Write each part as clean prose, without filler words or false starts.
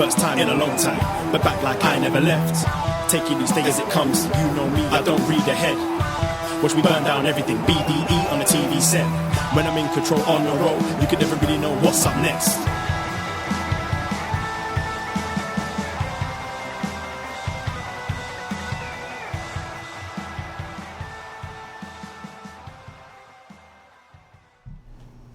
first time in a long time, but back like I never left. Taking each day as it comes, you know me, I don't read ahead. Watch me burn down everything, BDE on the TV set. When I'm in control on the road, you could never really know what's up next.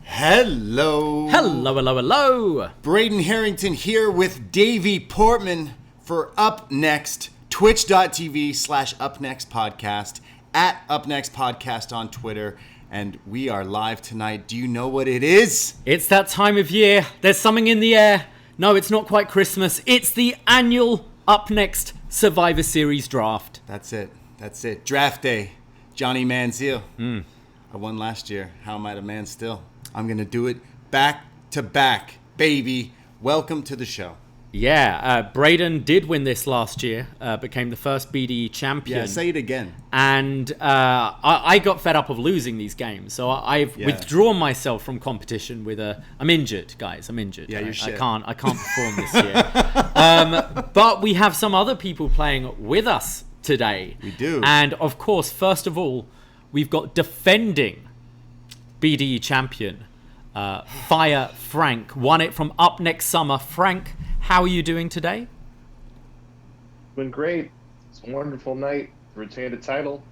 Hello. Hello, hello, hello. Braden Herrington here with Davie Portman for upNXT, twitch.tv/upNXT podcast, at upNXT podcast on Twitter. And we are live tonight. Do you know what it is? It's that time of year. There's something in the air. No, it's not quite Christmas. It's the annual upNXT Survivor Series draft. That's it. Draft day. Johnny Manziel. I won last year. How am I the man still? I'm going to do it back to back, baby. Welcome to the show. Yeah, Braden did win this last year, became the first BDE champion. Yeah, say it again. And I got fed up of losing these games, so I've withdrawn myself from competition with I'm injured, guys. I'm injured. Yeah, you're shit. I can't perform this year. But we have some other people playing with us today. We do. And of course, first of all, we've got defending BDE champion, Fire Frank. Won it from upNXT Summer. Frank, how are you doing today? Doing great. It's a wonderful night to retain the title.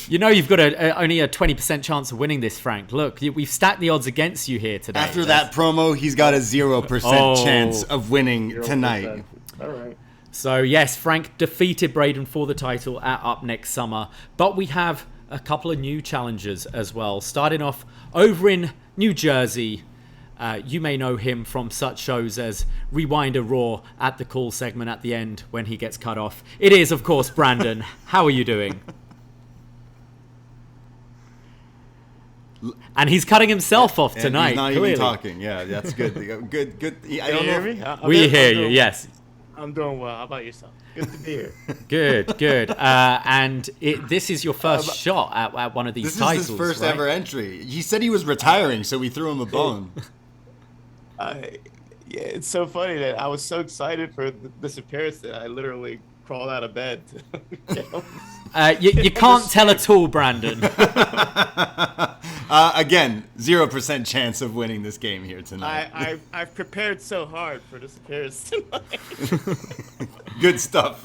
You know you've got only a 20% chance of winning this, Frank. Look, we've stacked the odds against you here today. After that promo, he's got a 0% chance of winning 0%. Tonight. All right. So yes, Frank defeated Braden for the title at upNXT Summer. But we have a couple of new challengers as well. Starting off over in New Jersey. You may know him from such shows as Rewind a Raw at the call segment at the end when he gets cut off. It is, of course, Brandon. How are you doing? And he's cutting himself off tonight. He's not clearly. Even talking. Yeah, that's good. Good. I don't hear know. me? We hear you, yes. I'm doing well. How about yourself? Good to be here. Good. And this is your first shot at one of these titles. This is his first right? ever entry. He said he was retiring, so we threw him a bone. Yeah, it's so funny that I was so excited for this appearance that I literally crawled out of bed. You can't tell at all, Brandon. Again, 0% chance of winning this game here tonight. I've prepared so hard for this appearance tonight. Good stuff.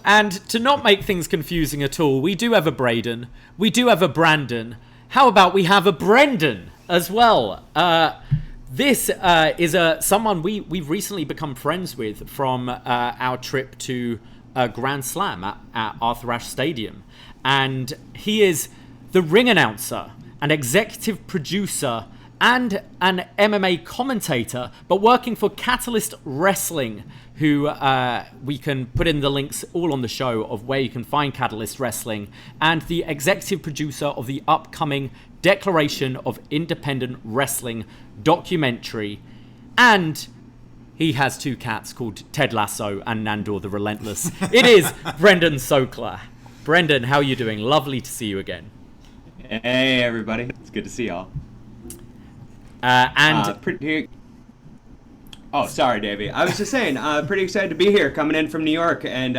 And to not make things confusing at all, we do have a Braden. We do have a Brandon. How about we have a Brendan as well? This is someone we've recently become friends with from our trip to Grand Slam at Arthur Ashe Stadium. And he is the ring announcer, an executive producer, and an MMA commentator, but working for Catalyst Wrestling, who we can put in the links all on the show of where you can find Catalyst Wrestling, and the executive producer of the upcoming Declaration of Independent Wrestling documentary. And he has two cats called Ted Lasso and Nandor the Relentless. It is Brendan Sokler. Brendan, how are you doing? Lovely to see you again. Hey, everybody. It's good to see y'all. Sorry, Davie. I was just saying, pretty excited to be here, coming in from New York. And,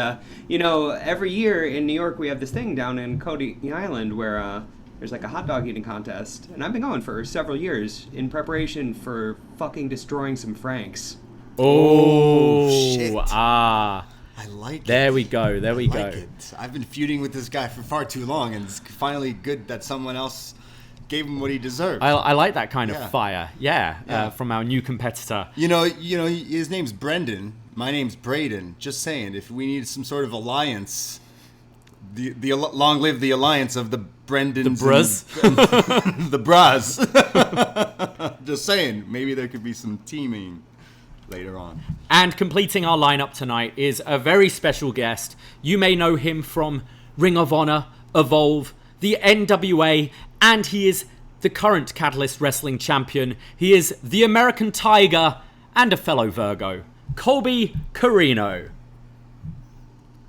every year in New York, we have this thing down in Cody Island where there's like a hot dog eating contest. And I've been going for several years in preparation for fucking destroying some Franks. Oh, shit. I like it. There we go. I've been feuding with this guy for far too long, and it's finally good that someone else gave him what he deserved. I like that kind of fire. Yeah. From our new competitor. You know, his name's Brendan. My name's Braden. Just saying, if we need some sort of alliance, the long live the alliance of the Brendans. The bras. Just saying, maybe there could be some teaming later on. And completing our lineup tonight is a very special guest. You may know him from Ring of Honor, Evolve, the NWA, and he is the current Catalyst Wrestling champion. He is the American Tiger and a fellow Virgo, Colby Carino.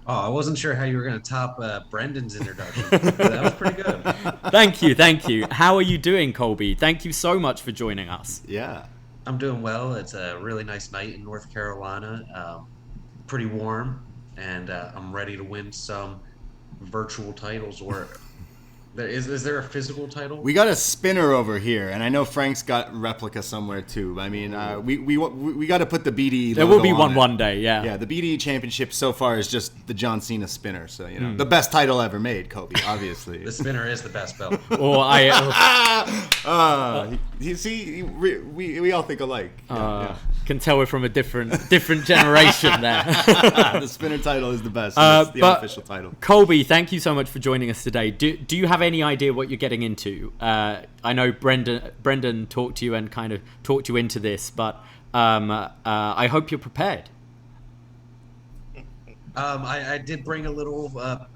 Oh, I wasn't sure how you were going to top Brendan's introduction. That was pretty good. Thank you. How are you doing, Colby? Thank you so much for joining us. Yeah. I'm doing well. It's a really nice night in North Carolina. Pretty warm, and I'm ready to win some virtual titles. Or is there a physical title? We got a spinner over here, and I know Frank's got replica somewhere too. I mean, we got to put the BDE. There will logo be on one it. day, yeah. Yeah, the BDE championship so far is just the John Cena spinner. So the best title ever made, Kobe. Obviously. The spinner is the best belt. Or You see, we all think alike. can tell we're from a different generation there. The spinner title is the best. It's the unofficial title. Colby, thank you so much for joining us today. Do you have any idea what you're getting into? I know Brendan talked to you and kind of talked you into this, but I hope you're prepared. I did bring a little prep.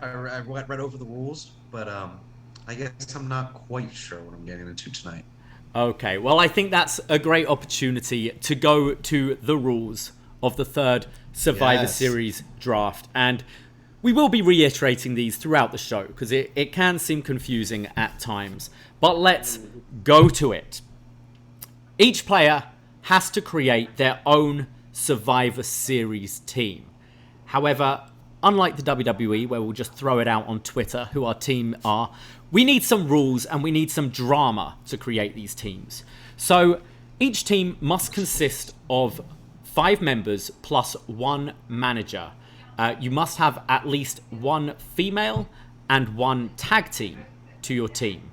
I read over the rules, but I guess I'm not quite sure what I'm getting into tonight. Okay, well, I think that's a great opportunity to go to the rules of the third Survivor Series draft. And we will be reiterating these throughout the show because it can seem confusing at times. But let's go to it. Each player has to create their own Survivor Series team. However, unlike the WWE, where we'll just throw it out on Twitter who our team are, we need some rules and we need some drama to create these teams. So each team must consist of 5 members plus 1 manager. You must have at least 1 female and 1 tag team to your team.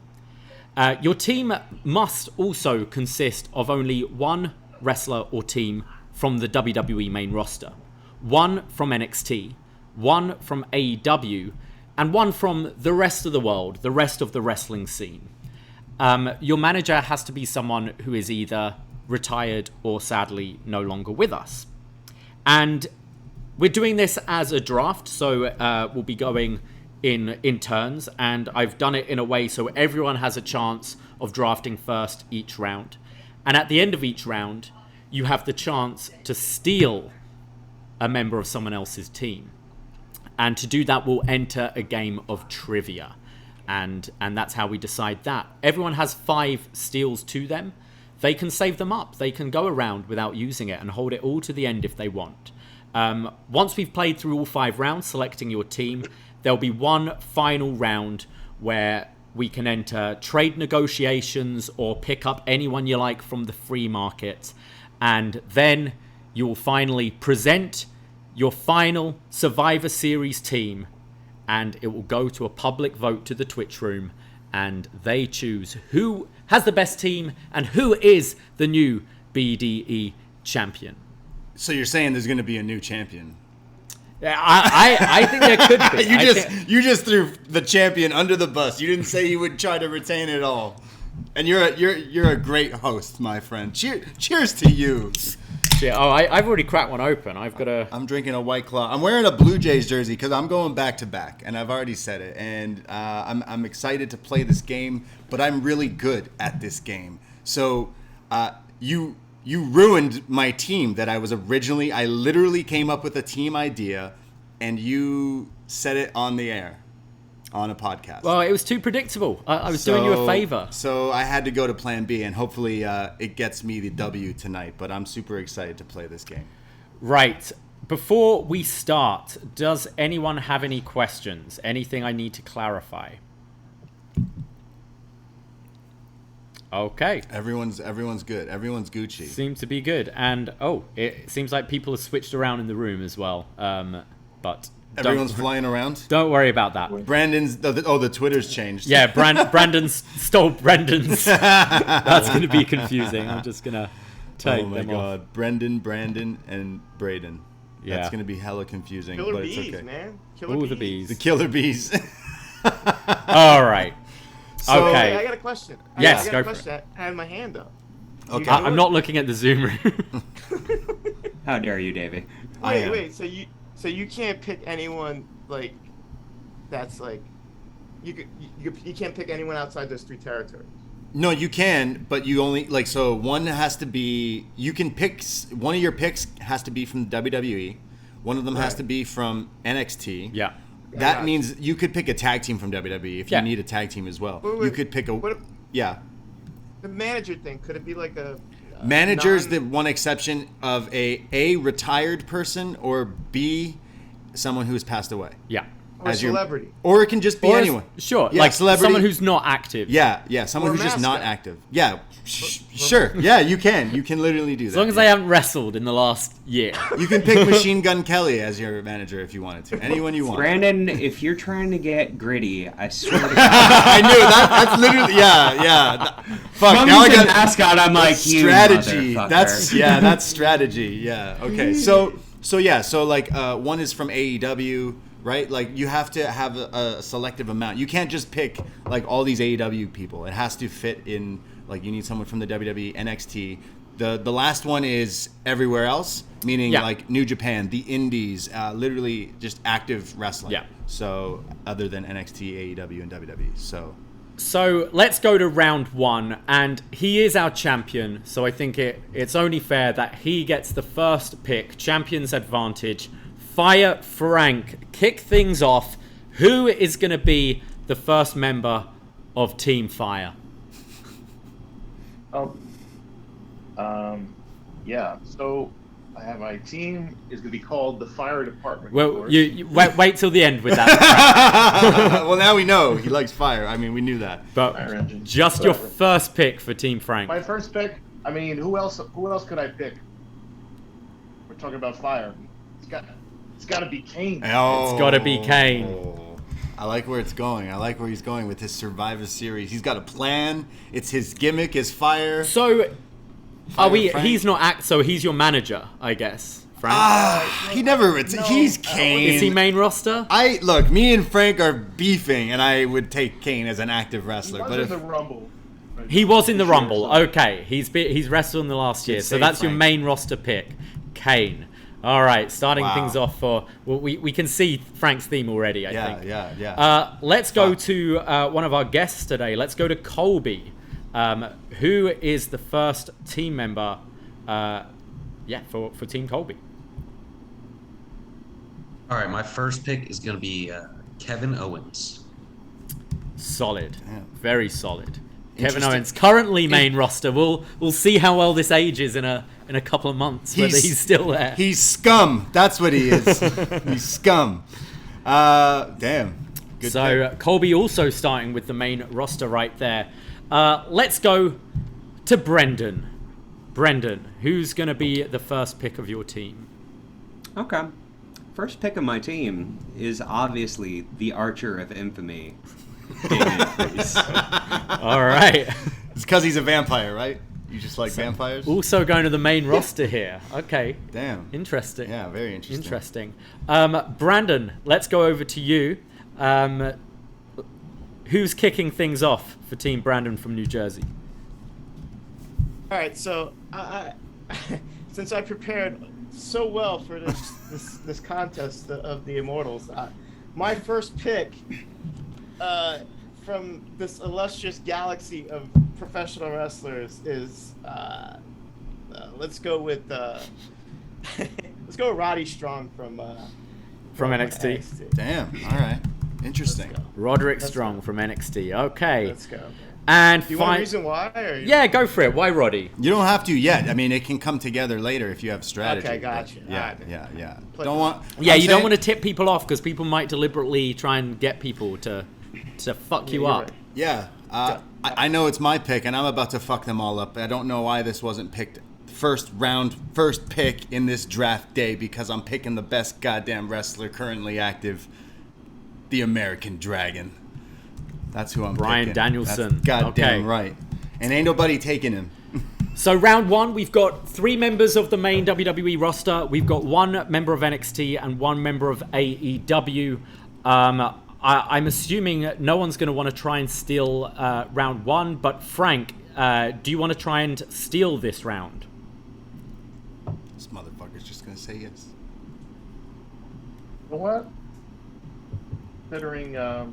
Your team must also consist of only 1 wrestler or team from the WWE main roster, 1 from NXT, 1 from AEW, and 1 from the rest of the world, the rest of the wrestling scene. Your manager has to be someone who is either retired or sadly no longer with us. And we're doing this as a draft, so we'll be going in turns, and I've done it in a way so everyone has a chance of drafting first each round. And at the end of each round, you have the chance to steal a member of someone else's team. And to do that, we'll enter a game of trivia. And that's how we decide that. Everyone has 5 steals to them. They can save them up. They can go around without using it and hold it all to the end if they want. Once we've played through all 5 rounds, selecting your team, there'll be one final round where we can enter trade negotiations or pick up anyone you like from the free market. And then you will finally present your final Survivor Series team, and it will go to a public vote to the Twitch room, and they choose who has the best team and who is the new BDE champion. So you're saying there's going to be a new champion? I think there could be. You just threw the champion under the bus. You didn't say you would try to retain it all. And you're a great host, my friend. Cheers to you. Yeah, I've already cracked one open. I'm drinking a White Claw. I'm wearing a Blue Jays jersey because I'm going back to back, and I've already said it. And I'm excited to play this game, but I'm really good at this game. So you ruined my team that I was originally. I literally came up with a team idea, and you said it on the air, on a podcast. Well, it was too predictable. I was doing you a favor. So I had to go to plan B, and hopefully it gets me the W tonight. But I'm super excited to play this game. Right. Before we start, does anyone have any questions? Anything I need to clarify? Okay. Everyone's good. Everyone's Gucci. Seems to be good. And, it seems like people have switched around in the room as well. But everyone's flying around? Don't worry about that. Brandon's... the Twitter's changed. Yeah, Brandon stole Brendan's. That's going to be confusing. I'm just going to take them off. Oh, my God. Brendan, Brandon, and Braden. Yeah. That's going to be hella confusing, Killer but bees, it's okay. Man. The bees. The killer bees. All right. So, okay. I got a question. Yes, I got go a for question. I had my hand up. Okay. I'm not looking at the Zoom room. How dare you, Davie? Wait. So you can't pick anyone like that's like you can't pick anyone outside those 3 territories. No, you can, but you only so one has to be. You can pick one of your picks has to be from WWE. One of them has to be from NXT. Yeah. That means you could pick a tag team from WWE if you need a tag team as well. Wait, you could pick a... what if, yeah. the manager thing, could it be like a Manager's the one exception of a retired person, or B, someone who's passed away. Yeah. Or a celebrity. Or it can just be Or anyone. Sure, Yeah, like celebrity. someone who's not active. Yeah, someone Or a who's just not mascot. active. Yeah, sure. Yeah, you can literally do that. As long as they haven't wrestled in the last year. You can pick Machine Gun Kelly as your manager if you wanted to. Anyone you want. Brandon, if you're trying to get gritty, I swear to God. I knew that. That's literally Fuck. Mom Now I said got mascot. I'm like, you strategy. motherfucker. That's strategy. Yeah. Okay. So like one is from AEW, right? Like you have to have a selective amount. You can't just pick like all these AEW people. It has to fit in. Like you need someone from the WWE, NXT. The last one is everywhere else, meaning like New Japan, the Indies, literally just active wrestling. Yeah. So other than NXT, AEW, and WWE. So let's go to round 1, and he is our champion, so I think it's only fair that he gets the first pick, champion's advantage. Fire Frank, kick things off. Who is going to be the first member of Team Fire? Yeah. So I have my team is going to be called the Fire Department. of Well, course. you wait till the end with that. Well, now we know he likes fire. I mean, we knew that. But Fire engine. just your Whatever. first pick for Team Frank. My first pick. I mean, who else could I pick? We're talking about fire. It's got to be Kane. Oh, gotta be Kane. I like where it's going. I like where he's going with his Survivor Series. He's got a plan. It's his gimmick is fire. So, Frank. he's not so he's your manager, I guess, Frank? He never. He's Kane. Is he main roster? Look. Me and Frank are beefing, and I would take Kane as an active He wrestler. was But in if the Rumble. He was in the Sure, Rumble. so- Okay, he's wrestled in the last year, so say that's your Frank. main roster pick, Kane. All right, starting Wow. things off for we can see Frank's theme already. I think. yeah. Let's go to one of our guests today. Let's go to Colby, who is the first team member. For Team Colby. All right, my first pick is going to be Kevin Owens. Solid, Yeah. very solid. Kevin Interesting. Owens currently main roster. We'll see how well this ages in a couple of months. Whether he's still there. He's scum. That's what he is. He's scum. Damn. Good pick. Colby also starting with the main roster right there. Let's go to Brendan. Brendan, who's going to be the first pick of your team? Okay. First pick of my team is obviously the Archer of Infamy. Damien Priest. All right. It's because he's a vampire, right? You just like vampires? Also going to the main roster here. Okay. Damn. Interesting. Yeah, very interesting. Interesting. Brandon, let's go over to you. Who's kicking things off for Team Brandon from New Jersey? All right, so I since I prepared so well for this contest of the Immortals, my first pick from this illustrious galaxy of professional wrestlers is let's go with Roddy Strong from NXT. Damn. All right. Interesting. Let's go. Roderick Let's Strong from NXT. Okay. Let's go. And Do you want a reason why? Or Yeah, go for it. Why Roddy? You don't have to yet. I mean, it can come together later if you have strategy. Okay, gotcha. but Yeah, Alright. yeah. Play- Don't want. Yeah, I'm you don't saying- want to tip people off because people might deliberately try and get people to fuck you you're up. right. Yeah. I know it's my pick, and I'm about to fuck them all up. I don't know why this wasn't picked first pick in this draft day, because I'm picking the best goddamn wrestler currently active, the American Dragon. That's who I'm Bryan picking. Danielson. That's goddamn Okay. right. And ain't nobody taking him. So round one, we've got 3 members of the main WWE roster. We've got 1 member of NXT and 1 member of AEW. I'm assuming no one's going to want to try and steal round 1, but Frank, do you want to try and steal this round? This motherfucker's just gonna say yes. You know what? Considering, yeah,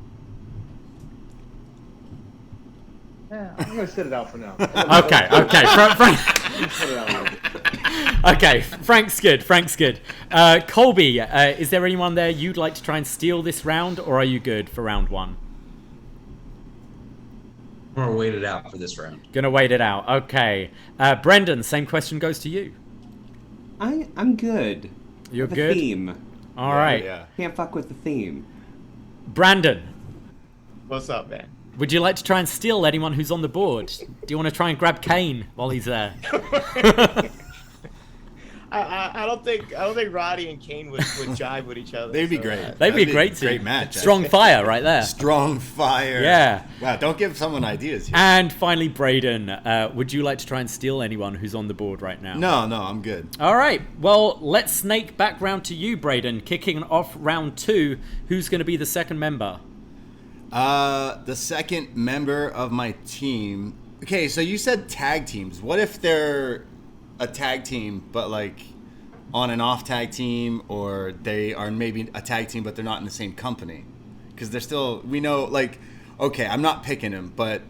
I'm gonna sit it out for now. Okay. Frank. Sit it out. Okay, Frank's good. Colby, is there anyone there you'd like to try and steal this round, or are you good for round 1? gonna wait it out for this round. Gonna wait it out. Okay. Brendan, same question goes to you. I'm good. You're The good? theme. All right. Yeah. Can't fuck with the theme. Brandon, What's up, man? would you like to try and steal anyone who's on the board? Do you want to try and grab Kane while he's there? I don't think Roddy and Kane would jive with each other. They'd be so, great. They'd That'd be a great team. Great match. Strong fire right there. Strong fire. Yeah. Wow, don't give someone ideas here. And finally, Braden, would you like to try and steal anyone who's on the board right now? No, I'm good. All right. Well, let's snake back round to you, Braden. Kicking off round 2, who's going to be the second member? The second member of my team. Okay, so you said tag teams. What if they're a tag team, but like on and off tag team, or they are maybe a tag team, but they're not in the same company? Because they're still, we know, like, okay, I'm not picking him, but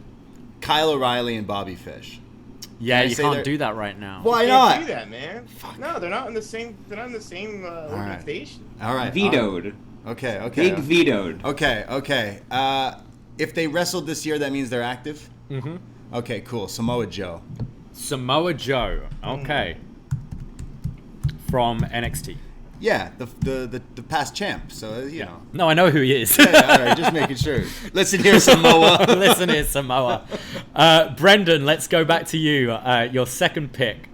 Kyle O'Reilly and Bobby Fish. Yeah, Can I you say can't they're- do that right now. Why Can't not? do that, man. No, they're not in the same. They're not in the same right. organization. All right. Vetoed. Okay. Big vetoed. Okay. If they wrestled this year, that means they're active? Mm-hmm. Okay, cool. Samoa Joe. Samoa Joe. Okay. From NXT. Yeah, the past champ. So, you know. No, I know who he is. Yeah, all right, just making sure. Listen here, Samoa. Listen here, Samoa. Brendan, let's go back to you. Your second pick.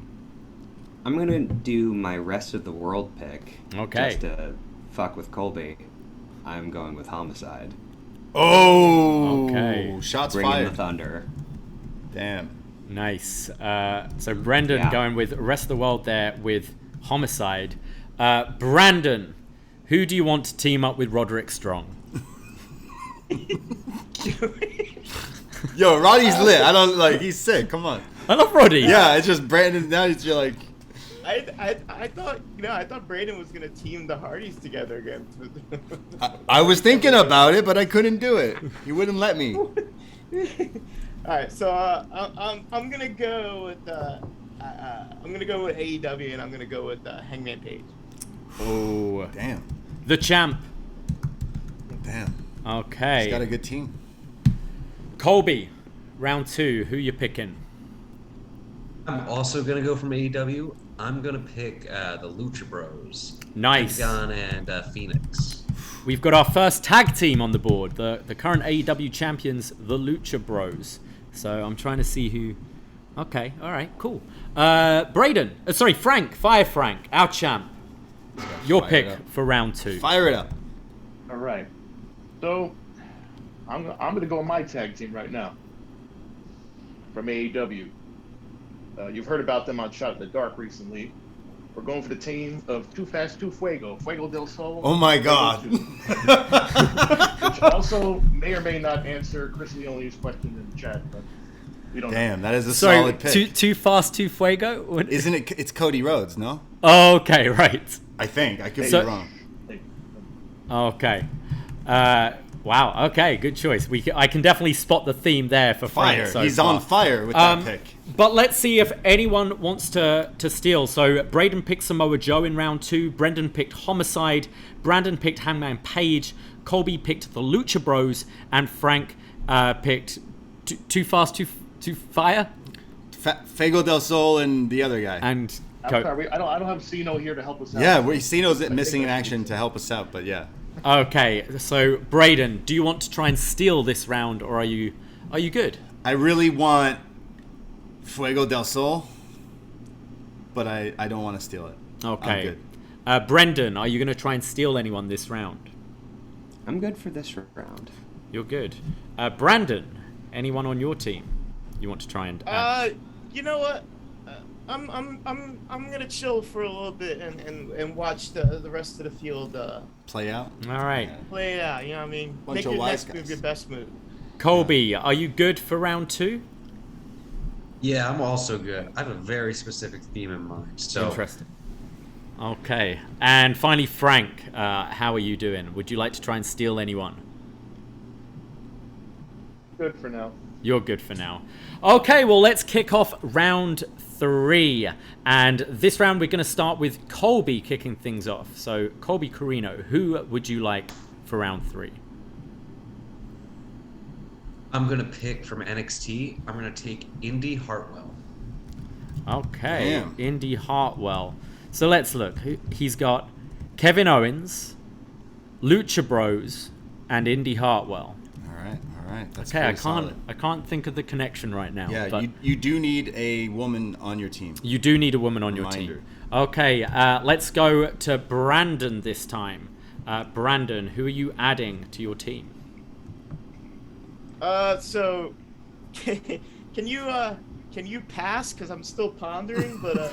I'm gonna do my rest of the world pick. Okay. Just to fuck with Colby. I'm going with Homicide. Oh. Okay. Shots Bring in fired. the thunder. Damn. Nice. So Brendan Yeah. going with rest of the world there with Homicide. Brandon, who do you want to team up with Roderick Strong? Yo, Roddy's lit. I don't like. He's sick. Come on. I love Roddy. Yeah, it's just Brandon. Now you're like. I thought I thought Braden was gonna team the Hardys together again. I was thinking about it, but I couldn't do it. He wouldn't let me. All right, so I'm gonna go with AEW, and I'm gonna go with Hangman Page. Oh, Damn. the champ. Damn. Okay. He's got a good team. Colby, round 2. Who you picking? I'm also gonna go from AEW. I'm gonna pick the Lucha Bros. Nice. Pentagon and Phoenix. We've got our first tag team on the board. The current AEW champions, the Lucha Bros. So I'm trying to see who. Okay. All right. Cool. Braden. Sorry, Frank. Fire Frank. Our champ. Your Fire pick it up. for round 2. Fire it up. All right. So I'm gonna go with my tag team right now from AEW. You've heard about them on Shot in the Dark recently. We're going for the team of Too Fast, Too Fuego, Fuego del Sol. Oh my God. Which also may or may not answer Chris Leone's question in the chat, but we don't know. Damn, that is a Sorry, solid pick. too fast, too fuego. What- Isn't it? It's Cody Rhodes, no? Okay, right. I think. I could So- be wrong. Okay. Wow. Okay, good choice. I can definitely spot the theme there for Frank Fire. so He's far. on fire with that pick. But let's see if anyone wants to steal. So Braden picked Samoa Joe in round 2. Brendan picked Homicide. Brandon picked Hangman Page. Colby picked the Lucha Bros. And Frank picked Too Fast, Too Fire. Fuego del Sol and the other guy. And I'm sorry, I don't have Cino here to help us out. Yeah, Cino's missing in action to help us out, but yeah. okay, so Braden, do you want to try and steal this round, or are you good? I really want Fuego del Sol, but I don't want to steal it. Okay. I'm good. Brendan, are you going to try and steal anyone this round? I'm good for this round. You're good. Brandon, anyone on your team you want to try and add? You know what? I'm gonna chill for a little bit and watch the rest of the field Play out. All right. play it out. You know what I mean? Bunch Make of your wise next guys. move your best move. Colby, are you good for round 2? Yeah, I'm also good. I have a very specific theme in mind. So Interesting. Okay. And finally, Frank, how are you doing? Would you like to try and steal anyone? Good for now. You're good for now. Okay, well, let's kick off round 3. And this round, we're going to start with Colby kicking things off. So, Colby Carino, who would you like for round 3? I'm gonna pick from NXT. I'm gonna take Indy Hartwell. Okay, Damn. Indy Hartwell. So let's look. He's got Kevin Owens, Lucha Bros, and Indy Hartwell. All right. That's Okay, pretty solid. I can't think of the connection right now. Yeah, but you do need a woman on your team. you do need a woman on your Reminder. team. Okay, let's go to Brandon this time. Brandon, who are you adding to your team? So can you pass? Because I'm still pondering, but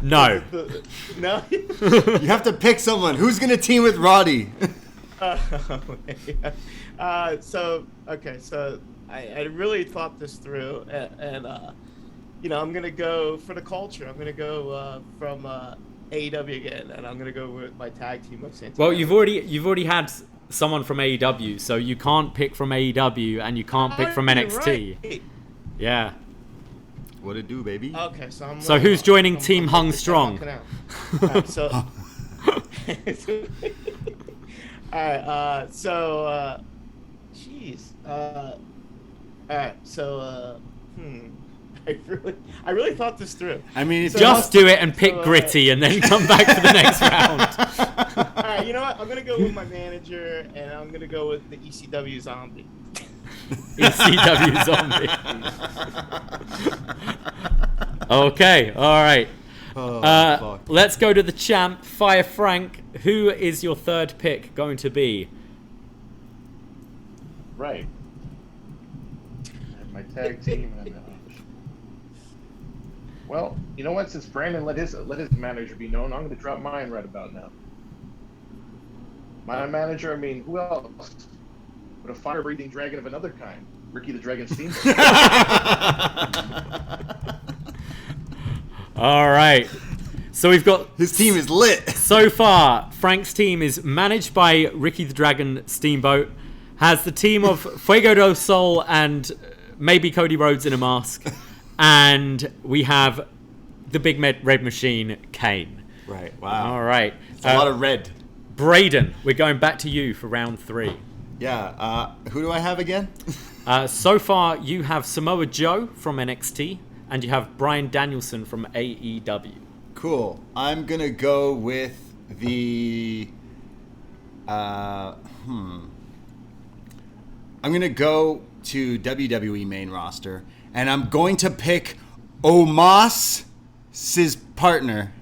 No. no. You have to pick someone. Who's gonna team with Roddy? So I really thought this through, and I'm gonna go for the culture. I'm gonna go from AEW again, and I'm gonna go with my tag team of Santana. Well, you've already had someone from AEW, so you can't pick from AEW and you can't pick from NXT. Right. Yeah. What it do, baby? Okay, So who's joining Team Hung Strong? Alright, so. Alright, jeez. Alright, so, I really thought this through. I mean, if Just do it and pick Gritty and then come back for the next round. Alright, you know what? I'm gonna go with my manager, and I'm gonna go with the ECW Zombie. ECW Zombie. Okay, alright. fuck. Let's go to the champ, Fire Frank. Who is your third pick going to be? Right. My tag team. Well, you know what? Since Brandon let his manager be known, I'm going to drop mine right about now. My manager. I mean, who else? But a fire-breathing dragon of another kind, Ricky the Dragon Steamboat. All right. So we've got His team is lit. so far. Frank's team is managed by Ricky the Dragon Steamboat. Has the team of Fuego del Sol and maybe Cody Rhodes in a mask, and we have the big red machine, Kane. Right. Wow. All right. It's a lot of red. Braden, we're going back to you for round 3. Yeah. Who do I have again? So far, you have Samoa Joe from NXT, and you have Bryan Danielson from AEW. Cool. I'm gonna go with the. I'm gonna go to WWE main roster, and I'm going to pick Omos's partner,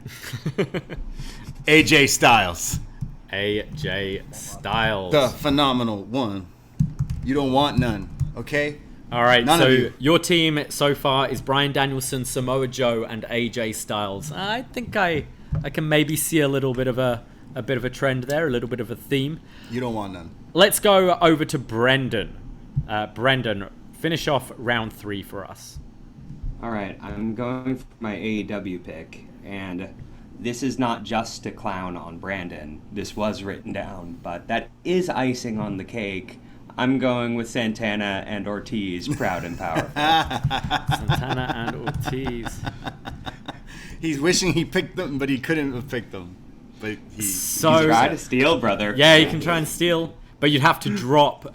AJ Styles. AJ Styles. The phenomenal one. You don't want none, okay? All right, None so of you. your team so far is Bryan Danielson, Samoa Joe, and AJ Styles. I think I can maybe see a little bit of a trend there, a little bit of a theme. You don't want none. Let's go over to Brendan. Brendan, finish off round 3 for us. All right, I'm going for my AEW pick, and this is not just to clown on Brandon. This was written down, but that is icing on the cake. I'm going with Santana and Ortiz, proud and powerful. Santana and Ortiz. He's wishing he picked them, but he couldn't have picked them. But So Try to steal, brother. yeah, you can try and steal, but you'd have to drop.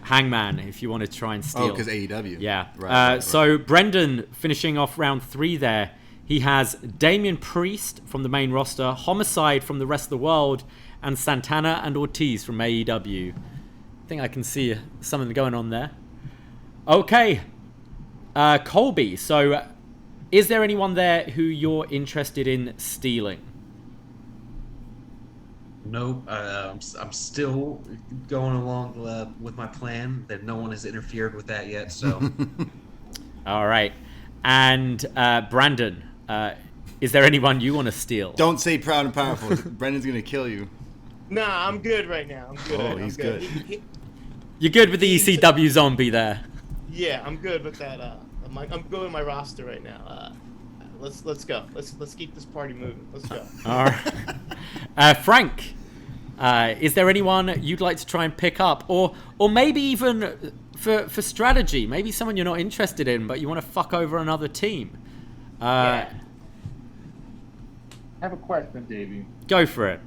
Hangman if you want to try and steal. Oh, because AEW. Yeah. Right. So Brendan finishing off round 3 there. He has Damian Priest from the main roster, Homicide from the rest of the world, and Santana and Ortiz from AEW. I think I can see something going on there. Okay. Colby, so is there anyone there who you're interested in stealing? Nope. I'm still going along with my plan. That no one has interfered with that yet. So. All right. And Brandon, is there anyone you want to steal? Don't say proud and powerful. Brendan's going to kill you. Nah, I'm good right now. I'm good. Oh, I'm he's good. You're good with the ECW zombie there. Yeah, I'm good with that. I'm good with my roster right now. Let's go. Let's keep this party moving. Let's go. All right. Frank, is there anyone you'd like to try and pick up, or maybe even for strategy, maybe someone you're not interested in, but you want to fuck over another team? Yeah. I have a question, Davie. Go for it.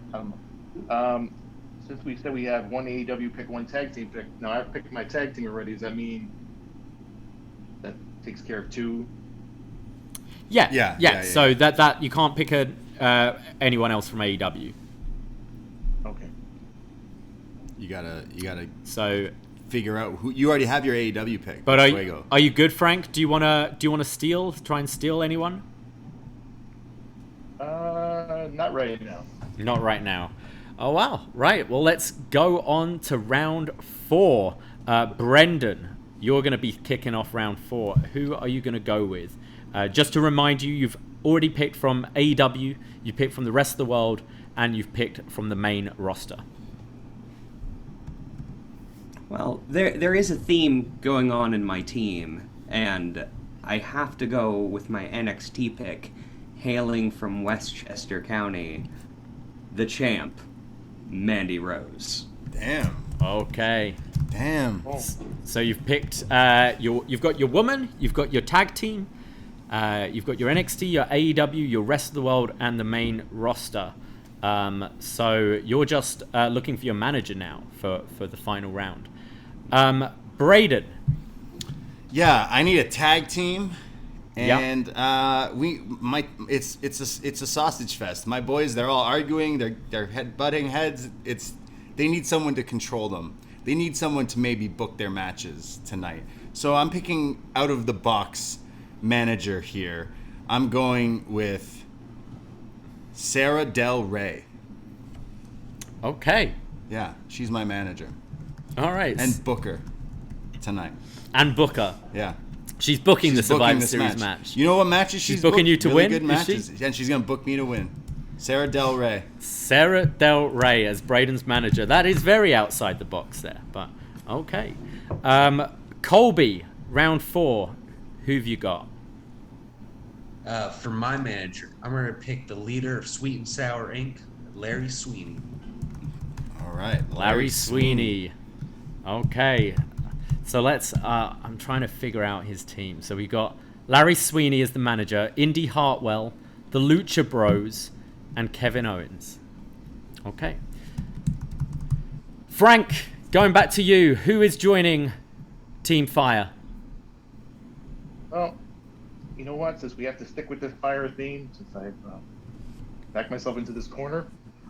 since we said we have one AEW pick, one tag team pick, now I've picked my tag team already. Does that mean that takes care of two? Yeah. So that you can't pick anyone else from AEW. Okay. You gotta so figure out who you already have your AEW pick. But are you good, Frank? Do you wanna steal? Try and steal anyone? Not right now. Not right now. Oh wow! Right. Well, let's go on to round 4. Brendan, you're going to be kicking off round 4. Who are you going to go with? Just to remind you, you've already picked from AEW, you picked from the rest of the world, and you've picked from the main roster. Well, there is a theme going on in my team, and I have to go with my NXT pick, hailing from Westchester County, the champ, Mandy Rose. Damn. Okay. Damn. So you've picked you've got your woman, you've got your tag team, you've got your NXT, your AEW, your rest of the world, and the main roster. So you're just looking for your manager now for the final round. Braden. Yeah, I need a tag team, and it's a sausage fest. My boys, they're all arguing, they're butting heads. They need someone to control them. They need someone to maybe book their matches tonight. So I'm picking out of the box manager here. I'm going with Sarah Del Rey. Okay. Yeah, she's my manager. All right. And Booker tonight. And Booker. Yeah. She's booking the Survivor Series match. You know what matches she's booking you to really win? Good matches. And she's going to book me to win. Sarah Del Rey. Sarah Del Rey as Braden's manager. That is very outside the box there, but okay. Colby, round 4. Who've you got? For my manager, I'm going to pick the leader of Sweet and Sour Inc., Larry Sweeney. All right. Larry Sweeney. Okay. So let's, I'm trying to figure out his team. So we got Larry Sweeney as the manager, Indy Hartwell, the Lucha Bros, and Kevin Owens. Okay. Frank, going back to you. Who is joining Team Fire? Well, you know what? Since we have to stick with this fire theme, since I've backed myself into this corner,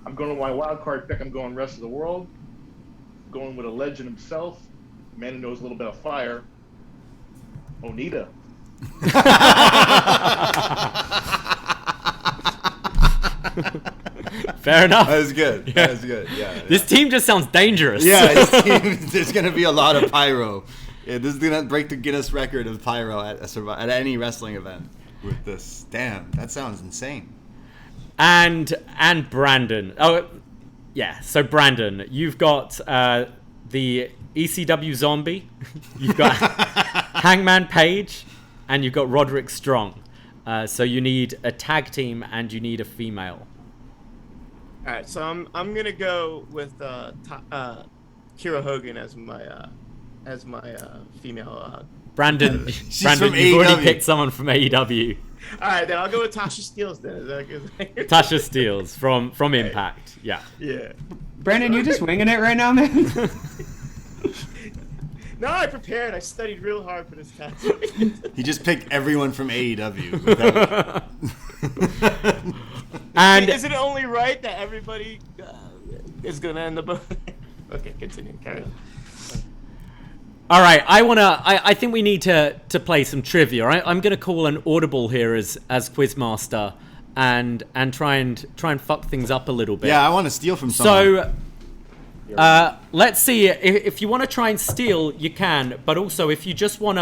I'm going to my wild card pick. I'm going rest of the world. Going with a legend himself, a man who knows a little bit of fire, Onita. Fair enough. That was good. Yeah. That was good. Yeah. This team just sounds dangerous. Yeah, there's going to be a lot of pyro. Yeah, this is going to break the Guinness record of pyro at any wrestling event with this. Damn, that sounds insane. And Brandon. Oh, yeah. So Brandon, you've got the ECW Zombie, you've got Hangman Page, and you've got Roderick Strong. So you need a tag team and you need a female. All right, so I'm gonna go with Kira Hogan as my female. Brandon, from you've already AEW. picked someone from AEW. All right, then I'll go with Tasha Steelz then. Is that good? Tasha Steelz from Impact. Yeah. Yeah. Brandon, you're just winging it right now, man. No, I prepared. I studied real hard for this test. He just picked everyone from AEW. Without... And is it only right that everybody is gonna end up? Okay, continue. Carry on. all right, I think we need to play some trivia. Right? I'm gonna call an audible here as Quizmaster and try and fuck things up a little bit. Yeah, I want to steal from someone. So let's see if you want to try and steal, you can. But also, if you just want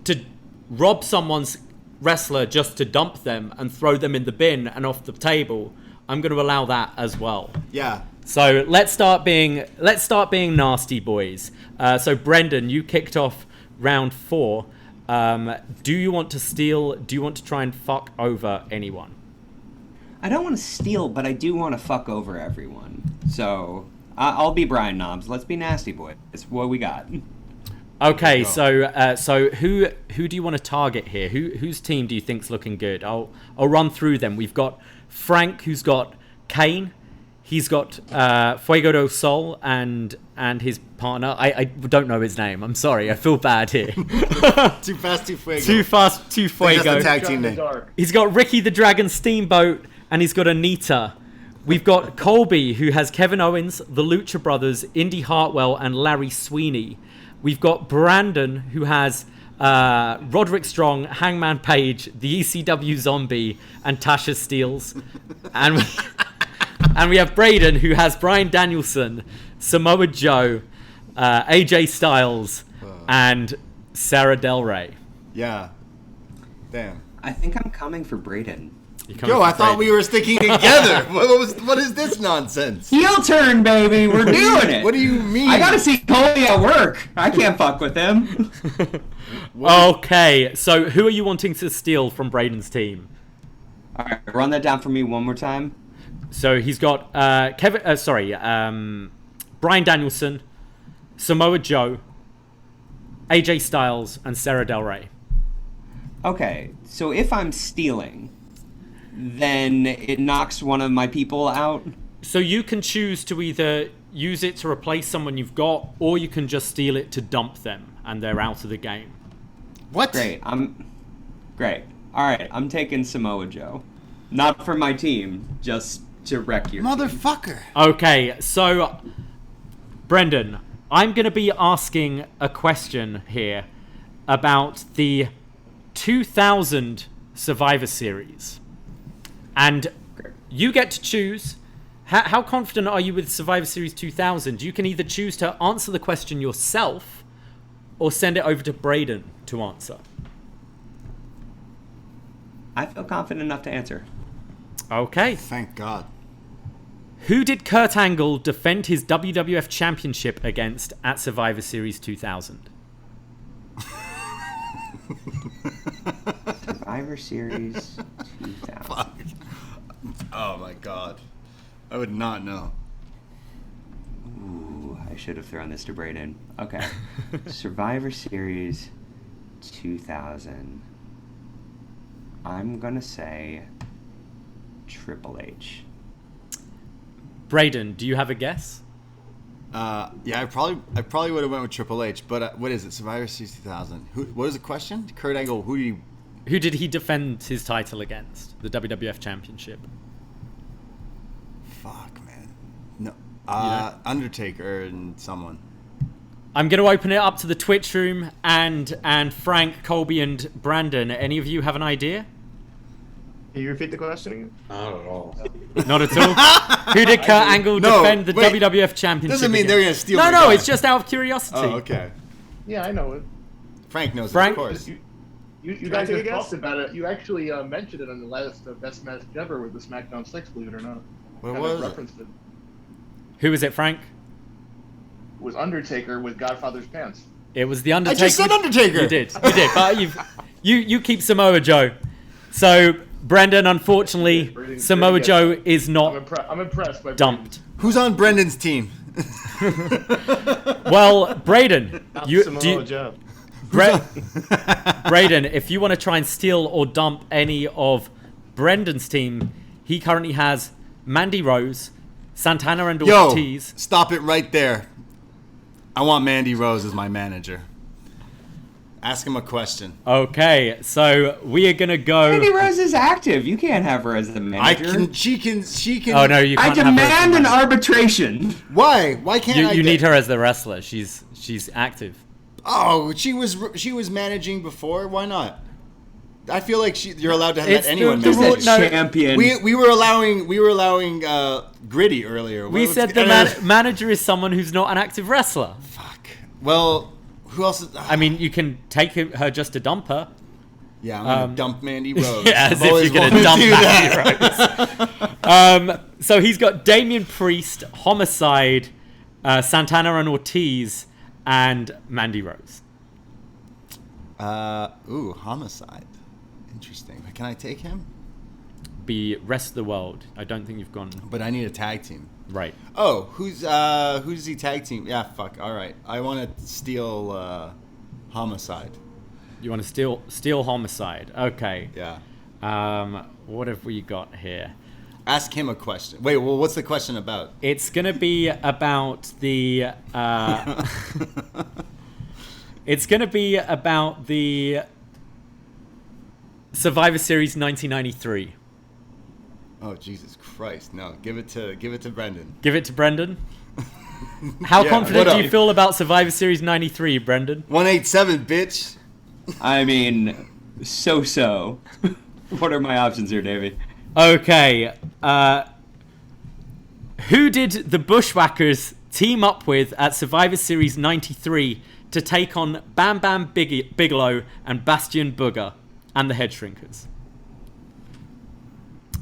to rob someone's wrestler just to dump them and throw them in the bin and off the table, I'm going to allow that as well. Yeah. So let's start being nasty, boys. So Brendan, you kicked off round 4. Do you want to steal? Do you want to try and fuck over anyone? I don't want to steal, but I do want to fuck over everyone. So I'll be Brian Knobs. Let's be nasty, boys. It's what we got. Okay, so who do you want to target here? Whose team do you think's looking good? I'll run through them. We've got Frank, who's got Kane, He's got Fuego del Sol and his partner. I don't know his name. I'm sorry. I feel bad here. Too Fast, Too Fuego. Too Fast, Too Fuego. That's the tag team Shot in the name. dark. He's got Ricky the Dragon Steamboat, and he's got Anita. We've got Colby, who has Kevin Owens, the Lucha Brothers, Indy Hartwell, and Larry Sweeney. We've got Brandon, who has Roderick Strong, Hangman Page, the ECW Zombie, and Tasha Steelz. And we have Braden, who has Bryan Danielson, Samoa Joe, AJ Styles, and Sarah Del Rey. Yeah. Damn. I think I'm coming for Braden. Yo, I thought we were sticking together. What is this nonsense? Heel turn, baby. We're doing it. What do you mean? I gotta see Colby at work. I can't fuck with him. Okay, so who are you wanting to steal from Braden's team? All right, run that down for me one more time. So he's got Bryan Danielson, Samoa Joe, AJ Styles, and Sarah Del Rey. Okay, so if I'm stealing, then it knocks one of my people out. So you can choose to either use it to replace someone you've got, or you can just steal it to dump them, and they're out of the game. What? Great. All right, I'm taking Samoa Joe. Not for my team, just to wreck your team. Motherfucker. Okay, so Brendan, I'm going to be asking a question here about the 2000 Survivor Series. And you get to choose. How confident are you with Survivor Series 2000? You can either choose to answer the question yourself or send it over to Braden to answer. I feel confident enough to answer. Okay. Thank God. Who did Kurt Angle defend his WWF Championship against at Survivor Series 2000? Survivor Series 2000. Fuck. Oh my God. I would not know. Ooh, I should have thrown this to Braden. Okay. Survivor Series 2000. I'm gonna say Triple H. Braden, do you have a guess? Yeah, I probably would have went with Triple H, but what is it? Survivor Series 2000. What is the question? Kurt Angle. Who did he defend his title against? The WWF Championship. Fuck, man. No. know? Undertaker and someone. I'm going to open it up to the Twitch room and Frank, Colby, and Brandon. Any of you have an idea? Can you repeat the question again? Not at all. Not at all. Who did Kurt Angle defend the WWF Championship? Doesn't mean they're gonna steal. No, my guy. it's just out of curiosity. Oh, okay. Yeah, I know it. Frank knows Frank? it, of course. You Can I guys take a just guess? talked about it. You actually mentioned it on the last Best Match Ever with the SmackDown 6, believe it or not. What Kind was of it? referenced it. Who was it, Frank? It was Undertaker with Godfather's pants. It was the Undertaker. I just said Undertaker. You did, but you keep Samoa Joe. So Brendan, unfortunately, Braden, Samoa Braden Joe gets it. is not I'm impressed by dumped. Who's on Brendan's team? Well, Braden, Not you, Samoa Joe. Braden, if you want to try and steal or dump any of Brendan's team, he currently has Mandy Rose, Santana and Yo, Ortiz. stop it right there. I want Mandy Rose as my manager. Ask him a question. Okay, so we are gonna go. Mandy Rose is active. You can't have her as the manager. She can. Oh no, you I can't have her as the demand an manager. arbitration. Why? Why can't I? You need her as the wrestler. She's active. Oh, she was managing before. Why not? I feel like you're allowed to let It's anyone the rule- manage. no, Champion. We were allowing Gritty earlier. We said the manager is someone who's not an active wrestler. Fuck. Well, who else? I mean, you can take her just to dump her. Yeah, I'm gonna dump Mandy Rose. Yeah, as I've always if you're gonna wanted dump to do that. Mandy Rose. So he's got Damian Priest, Homicide, Santana and Ortiz, and Mandy Rose. Homicide. Interesting. Can I take him? Be rest of the world. I don't think you've gone But I need a tag team. right. Oh, who's he tag team? Yeah, fuck. All right. I want to steal Homicide. You want to steal Homicide? Okay. Yeah. What have we got here? Ask him a question. Wait, well, what's the question about? It's going to be about the... it's going to be about the Survivor Series 1993. Oh, Jesus Christ. No, give it to Brendan. Give it to Brendan? How confident do you feel about Survivor Series 93, Brendan? 187, bitch. I mean, so. What are my options here, Davie? Okay. Who did the Bushwhackers team up with at Survivor Series 93 to take on Bam Bam Bigelow and Bastion Booger and the Head Shrinkers?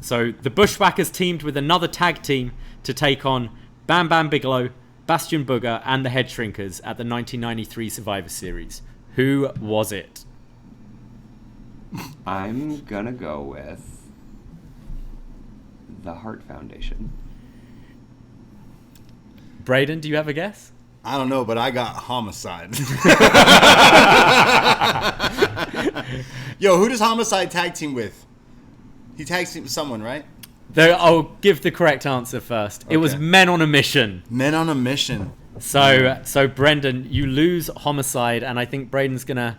So the Bushwhackers teamed with another tag team to take on Bam Bam Bigelow, Bastion Booger and the Head Shrinkers at the 1993 Survivor Series. Who was it? I'm gonna go with the Hart Foundation. Braden, do you have a guess? I don't know, but I got Homicide. Yo, who does Homicide tag team with? He tags team with someone, right? I'll give the correct answer first. Okay. It was Men on a Mission. Men on a Mission. So Brendan, you lose Homicide, and I think Braden's gonna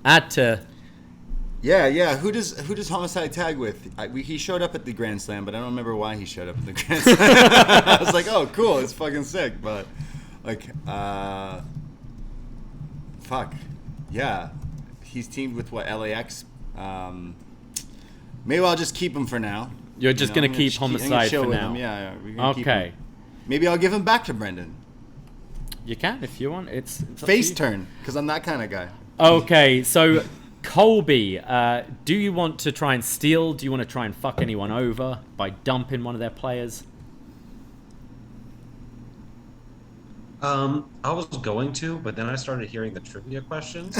add to. Yeah. Who does Homicide tag with? He showed up at the Grand Slam, but I don't remember why he showed up at the Grand Slam. I was like, oh, cool, it's fucking sick, but fuck, yeah, he's teamed with what, LAX? Maybe I'll just keep him for now. You're just gonna keep Homicide for now. Yeah. Okay. Maybe I'll give him back to Brendan. You can if you want. It's face turn, because I'm that kind of guy. Okay, so Colby, do you want to try and steal? Do you want to try and fuck anyone over by dumping one of their players? I was going to, but then I started hearing the trivia questions.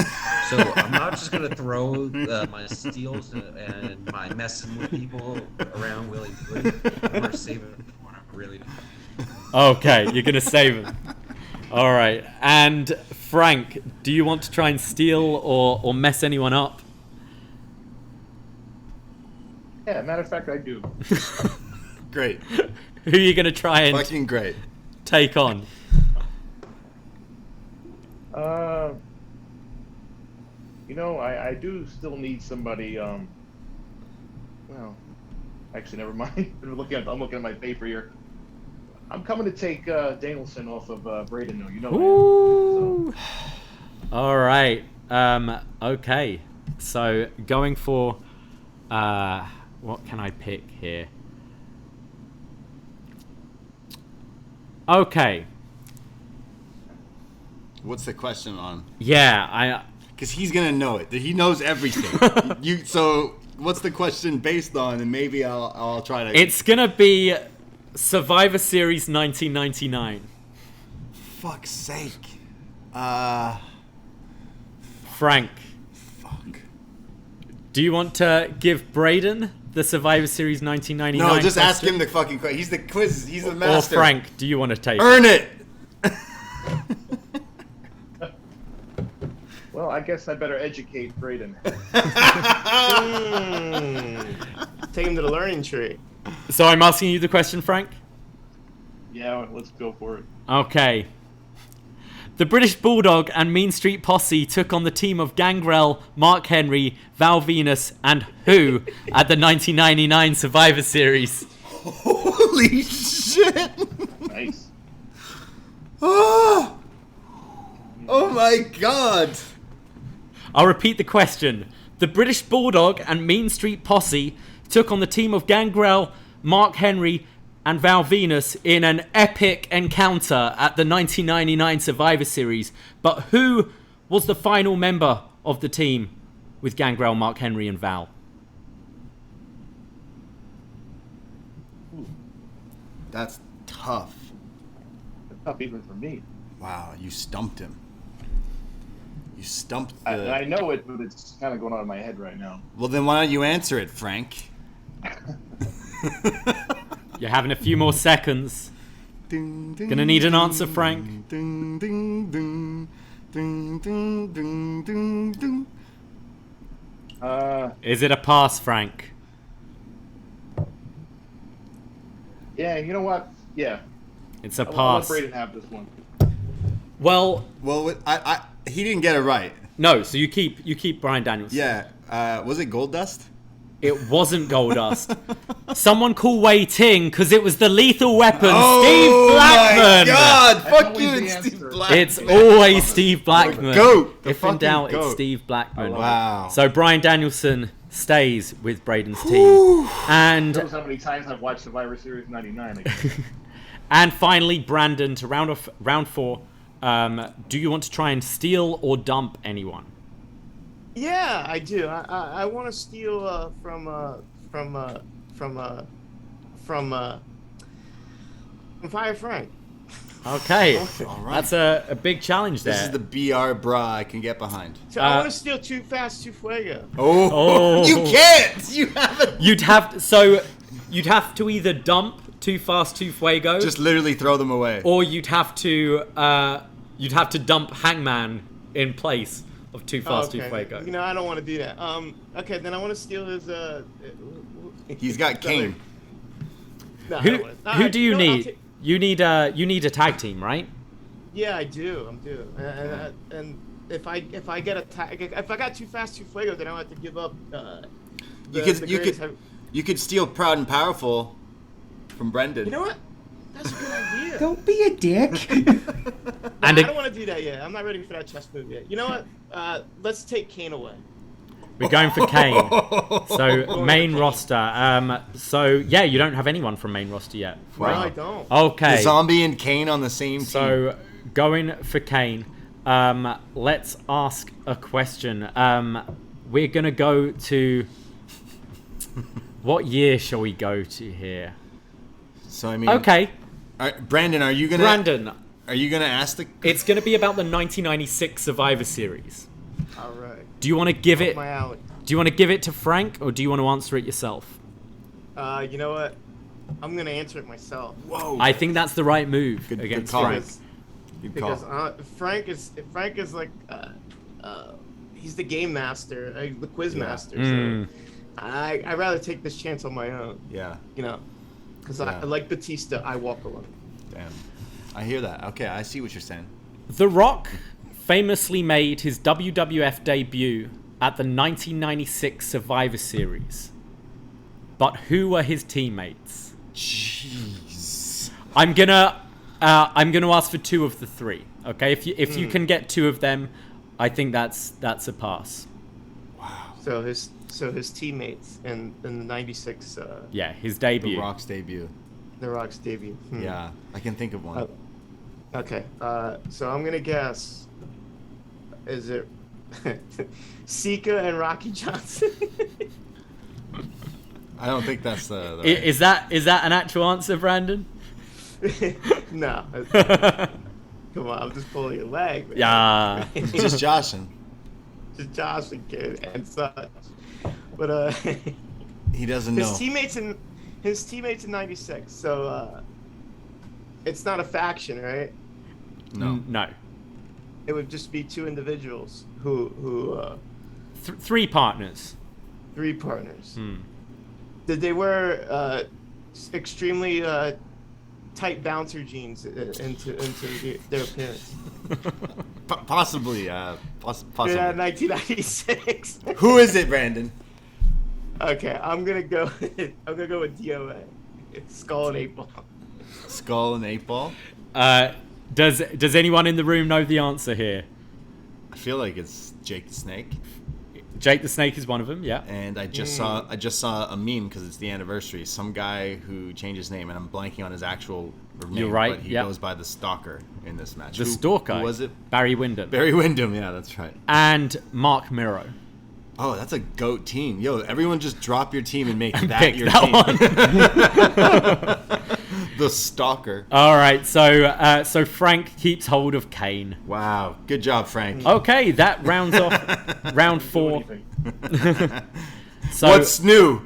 So I'm not just going to throw my steals and my messing with people around willy-nilly. I'm going to save it for when I'm really done. Okay, you're going to save it. All right. And Frank, do you want to try and steal or mess anyone up? Yeah, matter of fact, I do. Great. Who are you going to try and fucking great take on? I do still need somebody. Well, actually, never mind. I'm looking at my paper here. I'm coming to take Danielson off of Braden. No, you know. Ooh. So. All right. Okay. So going for what can I pick here? Okay. What's the question on? Yeah, because he's gonna know it. He knows everything. So what's the question based on? And maybe I'll try to. It's gonna be Survivor Series 1999. Fuck's sake. Frank. Fuck. Do you want to give Braden the Survivor Series 1999? No, just question? ask him the fucking question. He's the quiz. He's the master. Or Frank, do you want to take Earn it. Well, I guess I better educate Braden. Take him to the learning tree. So I'm asking you the question, Frank? Yeah, let's go for it. Okay. The British Bulldog and Mean Street Posse took on the team of Gangrel, Mark Henry, Val Venus, and who at the 1999 Survivor Series? Holy shit! Nice. Oh my god! I'll repeat the question. The British Bulldog and Mean Street Posse took on the team of Gangrel, Mark Henry, and Val Venus in an epic encounter at the 1999 Survivor Series. But who was the final member of the team with Gangrel, Mark Henry, and Val? That's tough. Tough even for me. Wow, you stumped him. You stumped the... I know it, but it's kind of going on in my head right now. Well, then why don't you answer it, Frank? You're having a few more seconds. Gonna need an answer, Frank. Uh, Is it a pass, Frank? Yeah, you know what? Yeah. It's a I'll let pass. Braden have this one. Well, he didn't get it right. no. So you keep Bryan Danielson. Yeah. Was it Gold Dust? It wasn't Goldust. Someone call Wei Ting because it was the Lethal Weapon, Oh Steve Blackman. my God! That's Fuck always you, the it's answer. Steve Blackman. It's always Steve Blackman. GOAT. The If in fucking doubt, GOAT. it's Steve Blackman. Wow. So Bryan Danielson stays with Braden's team. And Knows how many times I've watched Survivor Series '99 again. and finally, Brandon, to round 4. Do you want to try and steal or dump anyone? Yeah, I do. I want to steal from Fire Frank. Okay, All right. that's a big challenge there. This is the BR bra I can get behind. So I want to steal Too Fast, Too Fuego. Oh. You can't! You haven't! You'd have to either dump Too Fast, Too Fuego, Just literally throw them away. or you'd have to dump Hangman in place of Too Fast, Too Fuego. You know, I don't want to do that. Okay, then I want to steal his. He's got Kane. No, I Who don't wanna- who do you know what, I'll need? take- You need a tag team, right? Yeah, I do. I'm due. And if I get a if I got Too Fast, Too Fuego, then I have to give up. You could steal Proud and Powerful from Brendan. You know what? That's a good idea. Don't be a dick. I don't want to do that yet. I'm not ready for that chess move yet. You know what? Let's take Kane away. We're going for Kane. So main roster. So yeah, you don't have anyone from main roster yet. No, I don't. Okay. The Zombie and Kane on the same team. So going for Kane. Let's ask a question. We're gonna go to. What year shall we go to here? So I mean. Okay, Brandon, are you gonna? Brandon. Are you gonna ask the? It's gonna be about the 1996 Survivor Series. All right. Do you want to give it? My alley. Do you want to give it to Frank, or do you want to answer it yourself? You know what? I'm gonna answer it myself. Whoa. I think that's the right move Good against call. Frank. Good call. Because Frank is like he's the game master, the quiz master. So I'd rather take this chance on my own. Yeah. You know, because Yeah. I like Batista. I walk alone. Damn. I hear that. Okay, I see what you're saying. The Rock famously made his WWF debut at the 1996 Survivor Series. But who were his teammates? Jeez. I'm gonna ask for 2 of the 3. Okay, if you can get 2 of them, I think that's a pass. Wow. So his teammates in the '96. Yeah, his debut. The Rock's debut. The Rock's debut. Yeah, I can think of one. Okay. So I'm gonna guess. Is it Sika and Rocky Johnson? I don't think that's the right. Is that an actual answer, Brandon? No. Come on, I'm just pulling your leg. Man. Yeah. Just joshing. Just Josh and kid and such. But He doesn't his know. teammates in '96. So it's not a faction, right? No. No. It would just be 2 individuals who 3 partners. 3 partners. Did they wear extremely tight bouncer jeans into their appearance? Possibly. Possibly. Yeah, 1996. Who is it, Brandon? Okay, I'm gonna go with DOA. It's Skull and 8 Ball. Skull and 8 Ball? Does anyone in the room know the answer here? I feel like it's Jake the Snake. Jake the Snake is one of them. Yeah. And I just saw a meme because it's the anniversary. Some guy who changed his name, and I'm blanking on his actual name. You're right, But he yep. goes by the Stalker in this match. The Stalker. Who was it? Barry Windham. Barry Windham. Yeah, that's right. And Mark Miro. Oh, that's a GOAT team. Yo, everyone just drop your team and make that pick your that team. The Stalker. All right, so Frank keeps hold of Kane. Wow, good job, Frank. Okay, that rounds off round 4. So What's new?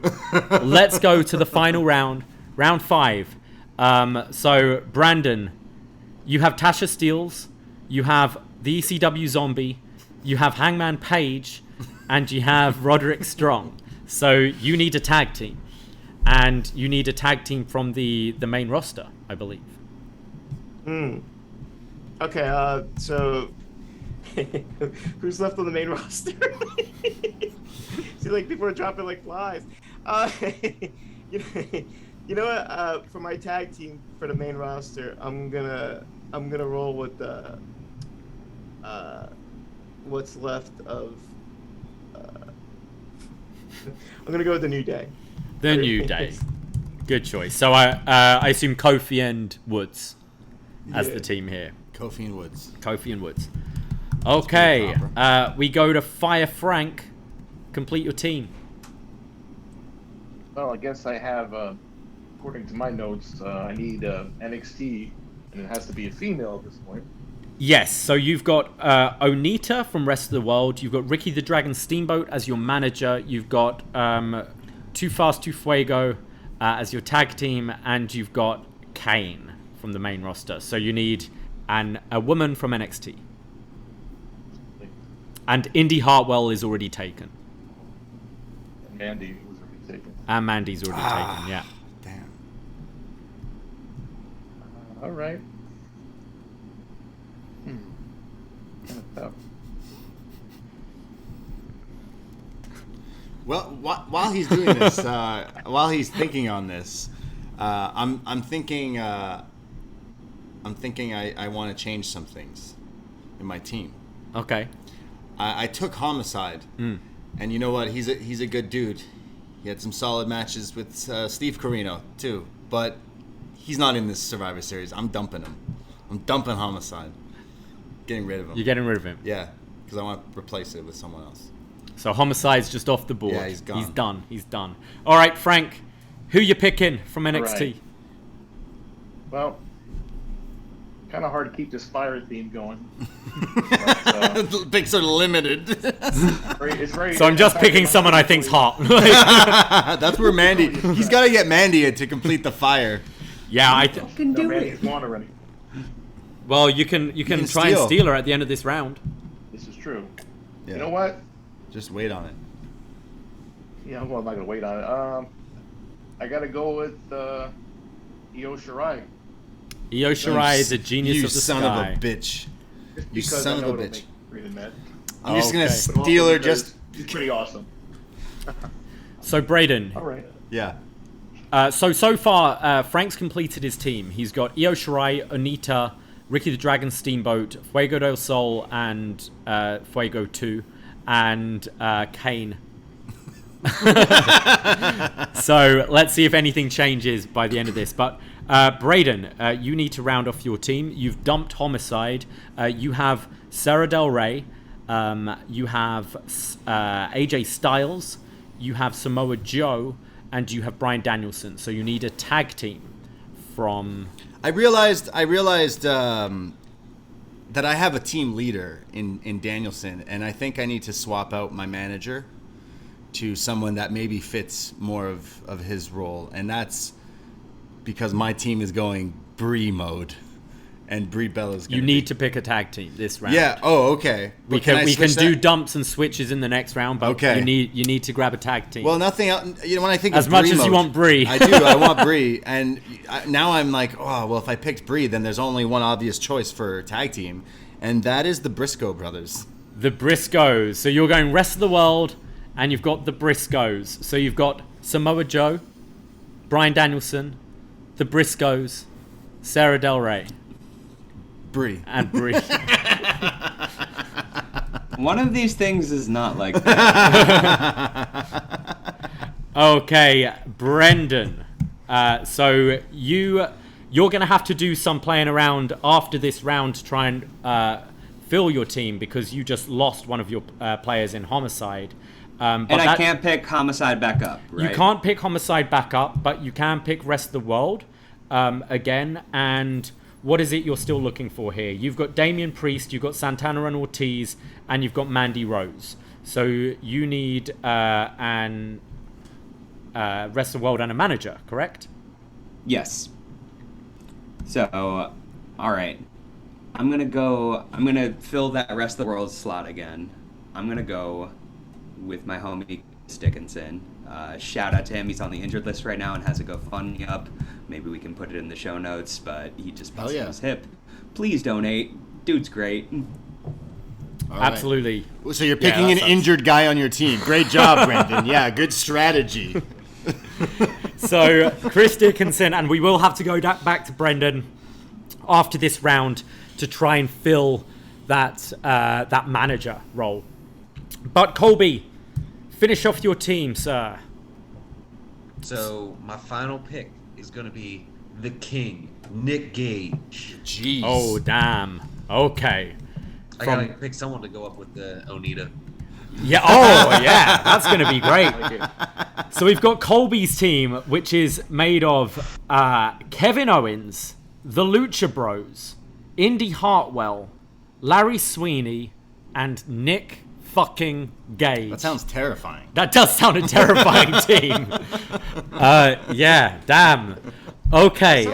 let's go to the final round, round 5. So Brandon, you have Tasha Steeles, you have the ECW Zombie, you have Hangman Page, and you have Roderick Strong. So you need a tag team. and you need a tag team from the main roster, I believe. Okay, so who's left on the main roster? See, like, people are dropping like flies. You know what? For my tag team for the main roster, I'm gonna roll with the what's left of. I'm gonna go with the New Day. The New Day. Good choice. So I assume Kofi and Woods as the team here. Kofi and Woods. Kofi and Woods. Okay, we go to Fire Frank. Complete your team. Well, I guess I have, according to my notes, I need NXT, and it has to be a female at this point. Yes, so you've got Onita from Rest of the World. You've got Ricky the Dragon Steamboat as your manager. You've got Too Fast, Too Fuego as your tag team. And you've got Kane from the main roster. So you need a woman from NXT. And Indy Hartwell is already taken. And Mandy was already taken. And Mandy's already taken, yeah. Damn. All right. Kind of tough. Well, while he's doing this, while he's thinking on this, I'm thinking I want to change some things in my team. Okay. I took Homicide, and you know what? He's a good dude. He had some solid matches with Steve Corino too, but he's not in this Survivor Series. I'm dumping him. I'm dumping Homicide. Getting rid of him. You're getting rid of him? Yeah, because I want to replace it with someone else. So Homicide's just off the board. Yeah, he's gone. He's done. All right, Frank, who you picking from NXT? Right. Well, kind of hard to keep this fire theme going. But, Picks are limited. it's very, So I'm just picking someone I think's hot. That's where Mandy. He's got to get Mandy to complete the fire. Yeah, Can do it. Mandy's gone already. well, you can try and steal her at the end of this round. This is true. Yeah. You know what? Just wait on it. Yeah, well, I'm not gonna wait on it. I gotta go with Io Shirai. Io Shirai is a genius You of the son sky. of a bitch. Just You because son I of know a it'll bitch. make Braden mad. I'm just gonna Okay. steal her. Just She's pretty awesome. So Braden, All right. yeah. so far Frank's completed his team. He's got Io Shirai, Onita, Ricky the Dragon Steamboat, Fuego del Sol, and Fuego 2, and Kane. So let's see if anything changes by the end of this. But Braden, you need to round off your team. You've dumped Homicide. You have Sarah Del Rey. You have AJ Styles. You have Samoa Joe. And you have Bryan Danielson. So you need a tag team from... I realized that I have a team leader in Danielson, and I think I need to swap out my manager to someone that maybe fits more of his role, and that's because my team is going Brie mode, and Brie Bella's going You need to pick a tag team this round. Yeah. Oh, okay. We But can I do switch that? dumps and switches in the next round, but Okay. you need to grab a tag team. Well, nothing else. You know, when I think As of much Brie as you mode, want Brie. I do. I want Brie, and now I'm like, oh, well, if I picked Brie, then there's only one obvious choice for tag team, and that is the Briscoe brothers. The Briscoes. So you're going rest of the world, and you've got the Briscoes. So you've got Samoa Joe, Bryan Danielson, the Briscoes, Sarah Del Rey, Brie. and Brie. One of these things is not like that. Okay, Brendan. So you're going to have to do some playing around after this round to try and fill your team because you just lost one of your players in Homicide. And I can't pick Homicide back up, right? You can't pick Homicide back up, but you can pick Rest of the World again. And what is it you're still looking for here? You've got Damian Priest, you've got Santana and Ortiz, and you've got Mandy Rose. So you need an Rest of the World and a manager, correct? Yes. So, all right. I'm going to fill that Rest of the World slot again. I'm going to go with my homie Dickinson. Shout out to him. He's on the injured list right now and has a GoFundMe up. Maybe we can put it in the show notes, but he just busted his hip. Please donate. Dude's great. All right. Absolutely. So you're picking an injured guy on your team. Great job, Brandon. Yeah, good strategy. So Chris Dickinson, and we will have to go back to Brendan after this round to try and fill that that manager role. But Colby, finish off your team, sir. So my final pick is going to be the King, Nick Gage. Jeez. Oh, damn. Okay. I got to pick someone to go up with the Onita. Yeah. Oh, yeah. That's going to be great. So we've got Colby's team, which is made of Kevin Owens, the Lucha Bros, Indy Hartwell, Larry Sweeney, and Nick fucking Gage. That sounds terrifying. That does sound a terrifying team. Yeah, damn. Okay.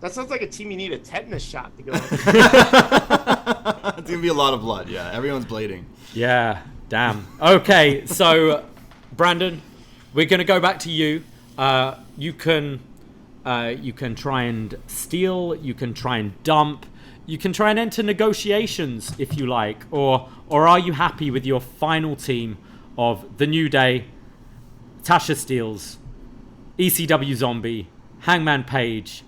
That sounds like a team you need a tetanus shot to go. It's gonna be a lot of blood. Yeah, everyone's bleeding. Yeah, damn. Okay, so Brandon, we're gonna go back to you. You can try and steal. You can try and dump. You can try and enter negotiations if you like, or are you happy with your final team of The New Day, Tasha Steelz, ECW Zombie, Hangman Page,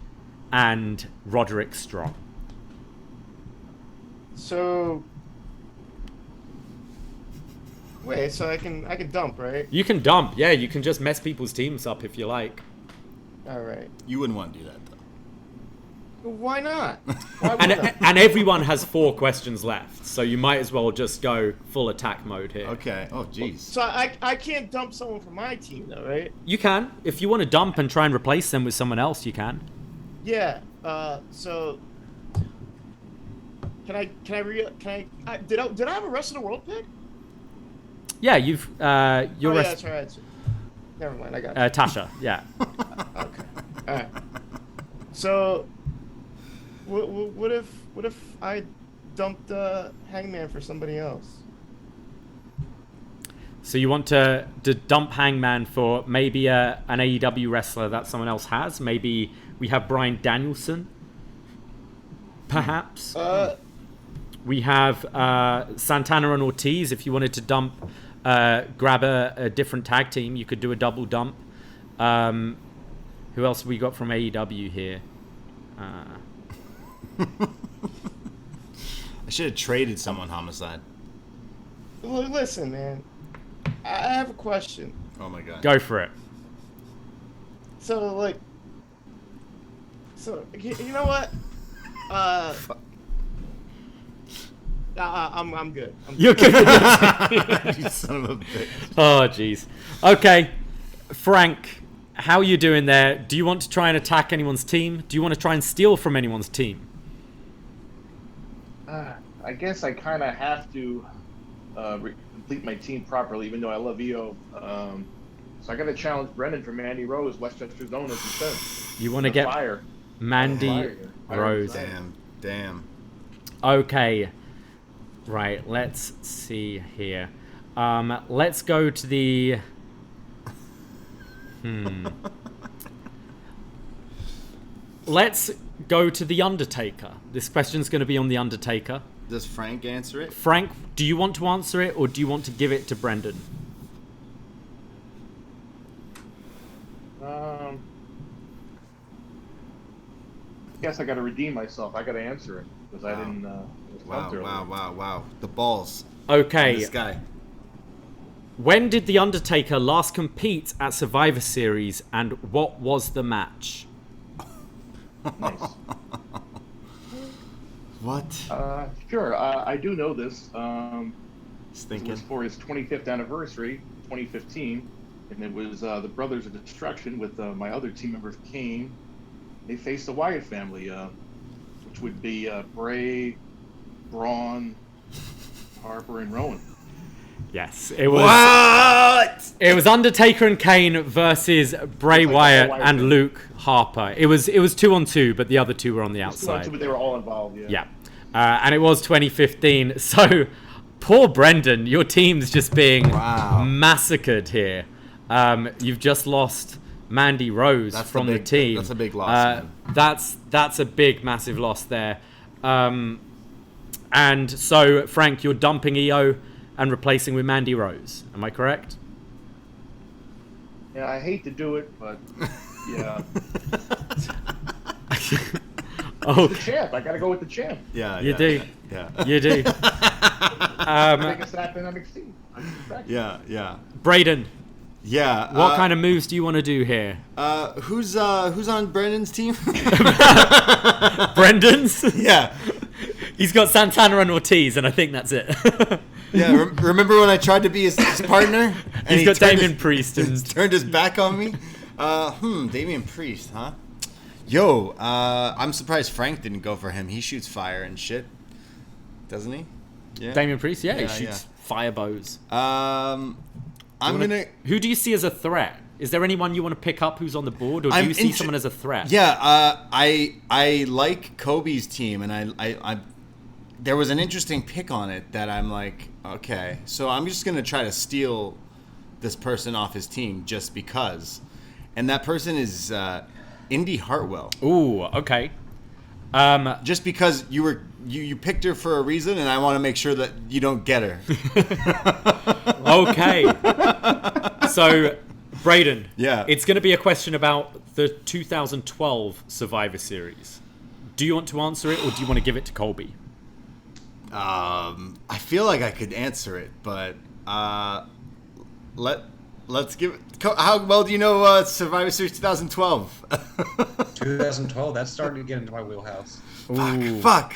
and Roderick Strong? So wait, so I can dump, right? You can dump, yeah. You can just mess people's teams up if you like. All right. You wouldn't want to do that, though. Why not? Why would I? And everyone has 4 questions left, so you might as well just go full attack mode here. Okay. Oh, jeez. So I can't dump someone from my team, though, right? You can. If you want to dump and try and replace them with someone else, you can. Yeah. So did I have a rest of the world pick? Yeah, you've your rest. That's right. Never mind. I got you. Tasha. Yeah. Okay. All right. So what if I dumped Hangman for somebody else? So you want to dump Hangman for maybe an AEW wrestler that someone else has? Maybe we have Bryan Danielson, perhaps. We have Santana and Ortiz. If you wanted to dump, grab a different tag team, you could do a double dump. Who else have we got from AEW here? I should have traded someone, Homicide. Look, listen, man. I have a question. Oh my god. Go for it. So you know what? I'm good. You're good. You son of a bitch. Oh, jeez. Okay, Frank, how are you doing there? Do you want to try and attack anyone's team? Do you want to try and steal from anyone's team? I guess I kind of have to complete my team properly, even though I love EO. So I got to challenge Brendan for Mandy Rose, Westchester's owners instead. You want to get fire. Mandy Rose. Damn. Okay. Right, let's see here. Let's go to the... Let's go to The Undertaker. This question's going to be on The Undertaker. Does Frank answer it? Frank, do you want to answer it, or do you want to give it to Brendan? I guess I got to redeem myself. I got to answer it because I didn't. Wow. The balls. Okay. This guy. When did The Undertaker last compete at Survivor Series, and what was the match? Nice. What? Sure. I do know this. Just It was for his 25th anniversary, 2015, and it was the Brothers of Destruction with my other team members, Kane. They faced the Wyatt family, which would be Bray, Braun, Harper, and Rowan. Yes, it was. What? It was Undertaker and Kane versus Bray Wyatt and Luke Harper. It was 2-on-2, but the other two were on the outside. But they were all involved. Yeah. Yeah, and it was 2015. So Poor Brendan, your team's just being Wow. massacred here. You've just lost Mandy Rose from the team. That's a big loss. Man. That's a big, massive loss there. And so, Frank, you're dumping EO and replacing with Mandy Rose. Am I correct? Yeah, I hate to do it, but yeah. Oh, The champ. I gotta go with the champ. Yeah, you do. Yeah. You do. Biggest act in NXT. Yeah. Braden, Yeah. what kind of moves do you want to do here? Who's on Brennan's team? Brendan's? Yeah. He's got Santana and Ortiz, and I think that's it. Yeah. Remember when I tried to be his partner? And He's he got turned Damian his- Priest and turned his back on me? Damian Priest, huh? Yo, I'm surprised Frank didn't go for him. He shoots fire and shit. Doesn't he? Yeah. Damian Priest. Yeah, he Yeah, shoots fire bows. I'm gonna. Who do you see as a threat? Is there anyone you want to pick up who's on the board, or do you see someone as a threat? Yeah, I like Kobe's team, and I there was an interesting pick on it that I'm like, okay, so I'm just gonna try to steal this person off his team just because, and that person is Indy Hartwell. Ooh, okay. Just because you picked her for a reason, and I want to make sure that you don't get her. Okay. So, Braden. Yeah. It's going to be a question about the 2012 Survivor Series. Do you want to answer it, or do you want to give it to Colby? I feel like I could answer it, but let's give it. How well do you know Survivor Series 2012? 2012. That's starting to get into my wheelhouse. Fuck.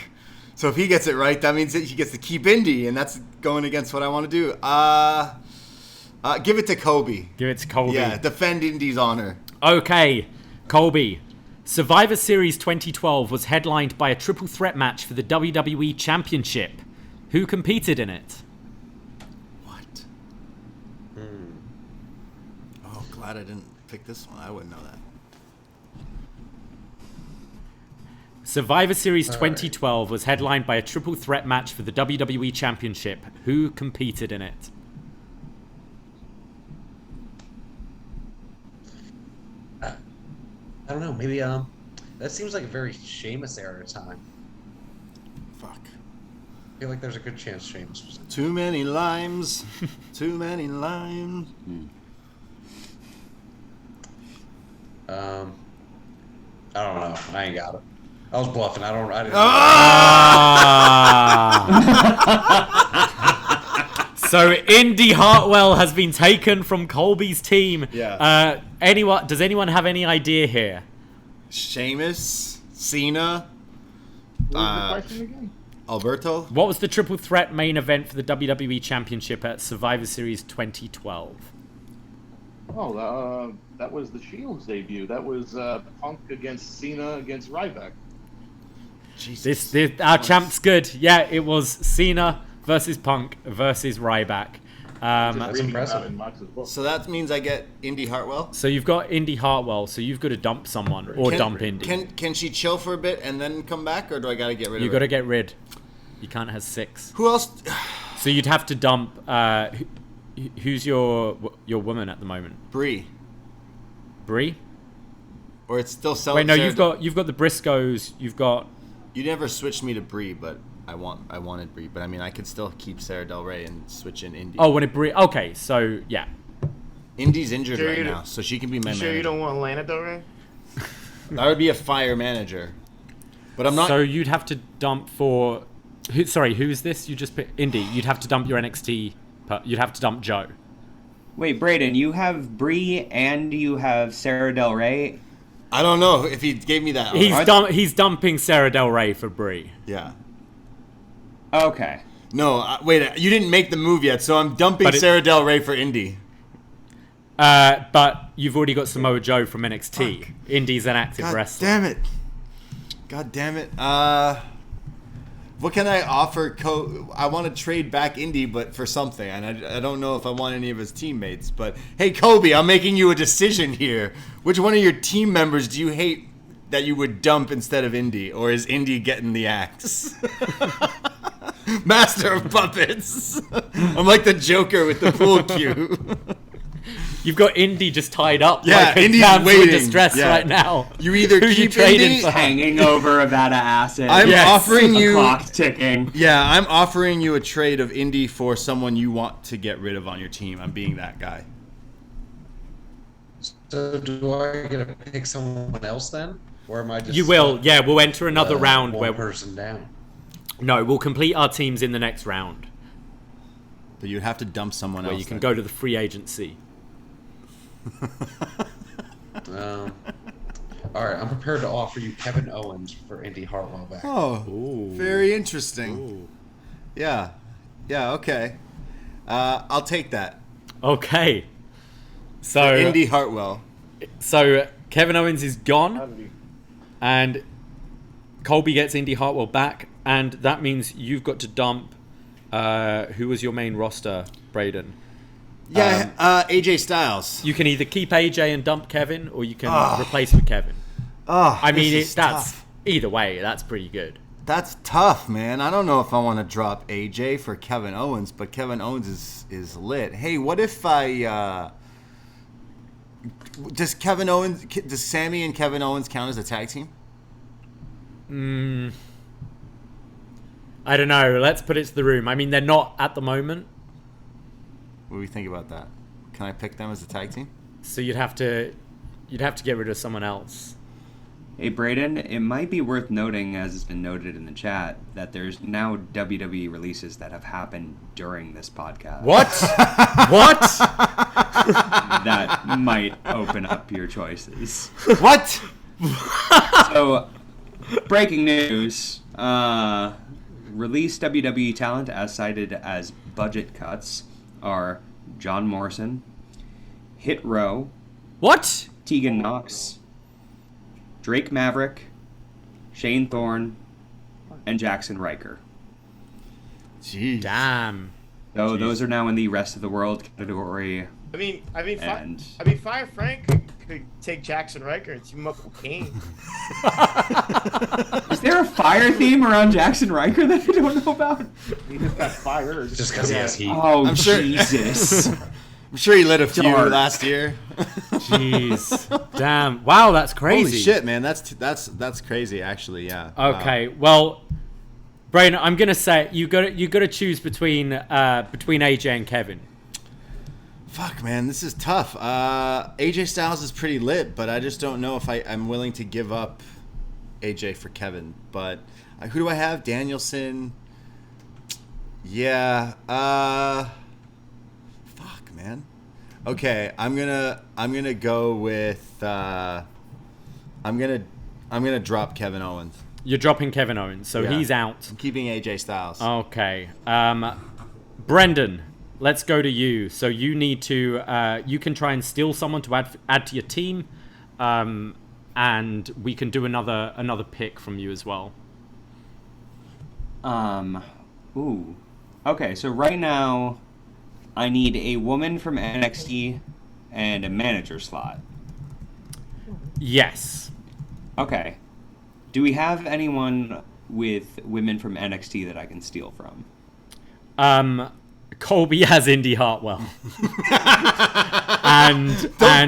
So if he gets it right, that means that he gets to keep Indy, and that's going against what I want to do. Give it to Kobe. Give it to Colby. Yeah, defend Indy's honor. Okay, Colby. Survivor Series 2012 was headlined by a triple threat match for the WWE Championship. Who competed in it? What? Oh, glad I didn't pick this one. I wouldn't know that. Survivor Series 2012 was headlined by a triple threat match for the WWE Championship. Who competed in it? I don't know. Maybe that seems like a very Sheamus era time. Fuck. I feel like there's a good chance Sheamus was. Too many limes. Too many limes. I don't know. I ain't got it. I was bluffing. I didn't. So Indy Hartwell has been taken from Colby's team. Yeah. Does anyone have any idea here? Sheamus, Cena, What was the question again? Alberto. What was the triple threat main event for the WWE Championship at Survivor Series 2012? Oh, that was the Shield's debut. That was Punk against Cena against Ryback. Jesus. Our champ's good. Yeah, it was Cena versus Punk versus Ryback. That's impressive. In Mox's book. So that means I get Indy Hartwell. So you've got Indy Hartwell, so you've got to dump someone or dump Indy. Can she chill for a bit and then come back, or do I gotta get rid of her? You got to get rid. You can't have 6. Who else? So you'd have to dump. Who's your woman at the moment? Brie. Brie? Or it's still selling. Wait, no, you've got the Briscoes. You've got. You never switched me to Brie, but I wanted Brie. But I mean, I could still keep Sarah Del Rey and switch in Indy. Oh, when it Brie. Okay, so yeah. Indy's injured Sure right you now, don't- so she can be my Sure manager. you don't want Lana Del Rey? That would be a fire manager. But I'm not. So you'd have to dump for. Who's this? You just picked Indy. You'd have to dump your NXT. You'd have to dump Joe. Wait, Braden, you have Brie and you have Sarah Del Rey. I don't know if he gave me that. He's dumping Sarah Del Rey for Brie. Yeah. Okay. No, wait. You didn't make the move yet, so I'm dumping But Sarah Del Rey for Indy. But you've already got Samoa Joe from NXT. Fuck. Indy's an active God wrestler. damn it. God damn it. What can I offer? I want to trade back Indy, but for something. And I don't know if I want any of his teammates. But hey, Kobe, I'm making you a decision here. Which one of your team members do you hate that you would dump instead of Indy? Or is Indy getting the axe? Master of puppets. I'm like the Joker with the pool cue. You've got Indy just tied up. Yeah, like a Indy's damsel in waiting. distress Yeah. right now. You either Who you keep trading Indy. for? Hanging over a vat of acid. I'm Yes. offering a you. clock ticking. Yeah, I'm offering you a trade of Indy for someone you want to get rid of on your team. I'm being that guy. So do I get to pick someone else then? Or am I just... You will. Yeah, we'll enter another round one where... person down. No, we'll complete our teams in the next round. But you'd have to dump someone Where else. you can then. go to the free agency. All right, I'm prepared to offer you Kevin Owens for Indy Hartwell back. Oh, Ooh. very interesting. Ooh. Yeah, okay. I'll take that. Okay. So Indy Hartwell. So Kevin Owens is gone, and Colby gets Indy Hartwell back, and that means you've got to dump. Who was your main roster, Braden? Yeah, AJ Styles. You can either keep AJ and dump Kevin, or you can replace with Kevin. Oh, I mean, this is that's tough. either way. That's pretty good. That's tough, man. I don't know if I want to drop AJ for Kevin Owens, but Kevin Owens is lit. Hey, what if I does Sammy and Kevin Owens count as a tag team? I don't know. Let's put it to the room. I mean, they're not at the moment, What do we think about that? Can I pick them as a tag team? so you'd have to get rid of someone else. Hey, Braden, it might be worth noting, as has been noted in the chat, that there's now WWE releases that have happened during this podcast. What? What? That might open up your choices. What? So, breaking news. Released WWE talent as cited as budget cuts are John Morrison, Hit Row, What? Tegan Knox, Drake Maverick, Shane Thorne, and Jackson Riker. Jeez. Damn. So those are now in the rest of the world category. I mean, And- Fire Frank could take Jackson Riker and team him up with Kane. Is there a fire theme around Jackson Riker that we don't know about? He just got fired. Just because he has heat. Oh, I'm sure- Jesus. I'm sure he lit a few Dark. last year. Jeez. Damn. Wow, that's crazy. Holy shit, man. That's crazy, actually. Yeah. Wow. Okay, well, Brain, I'm gonna say you got to choose between AJ and Kevin. Fuck, man, this is tough. AJ Styles is pretty lit, but I just don't know if I'm willing to give up AJ for Kevin. But who do I have? Danielson. Yeah. Fuck, man. Okay, I'm gonna go with. I'm gonna drop Kevin Owens. You're dropping Kevin Owens, so Yeah. he's out. I'm keeping AJ Styles. Okay. Brendan, let's go to you. So you need to you can try and steal someone to add to your team, and we can do another pick from you as well. Ooh. Okay, so right now, I need a woman from NXT and a manager slot. Yes. Okay. Do we have anyone with women from NXT that I can steal from? Colby has Indy Hartwell. and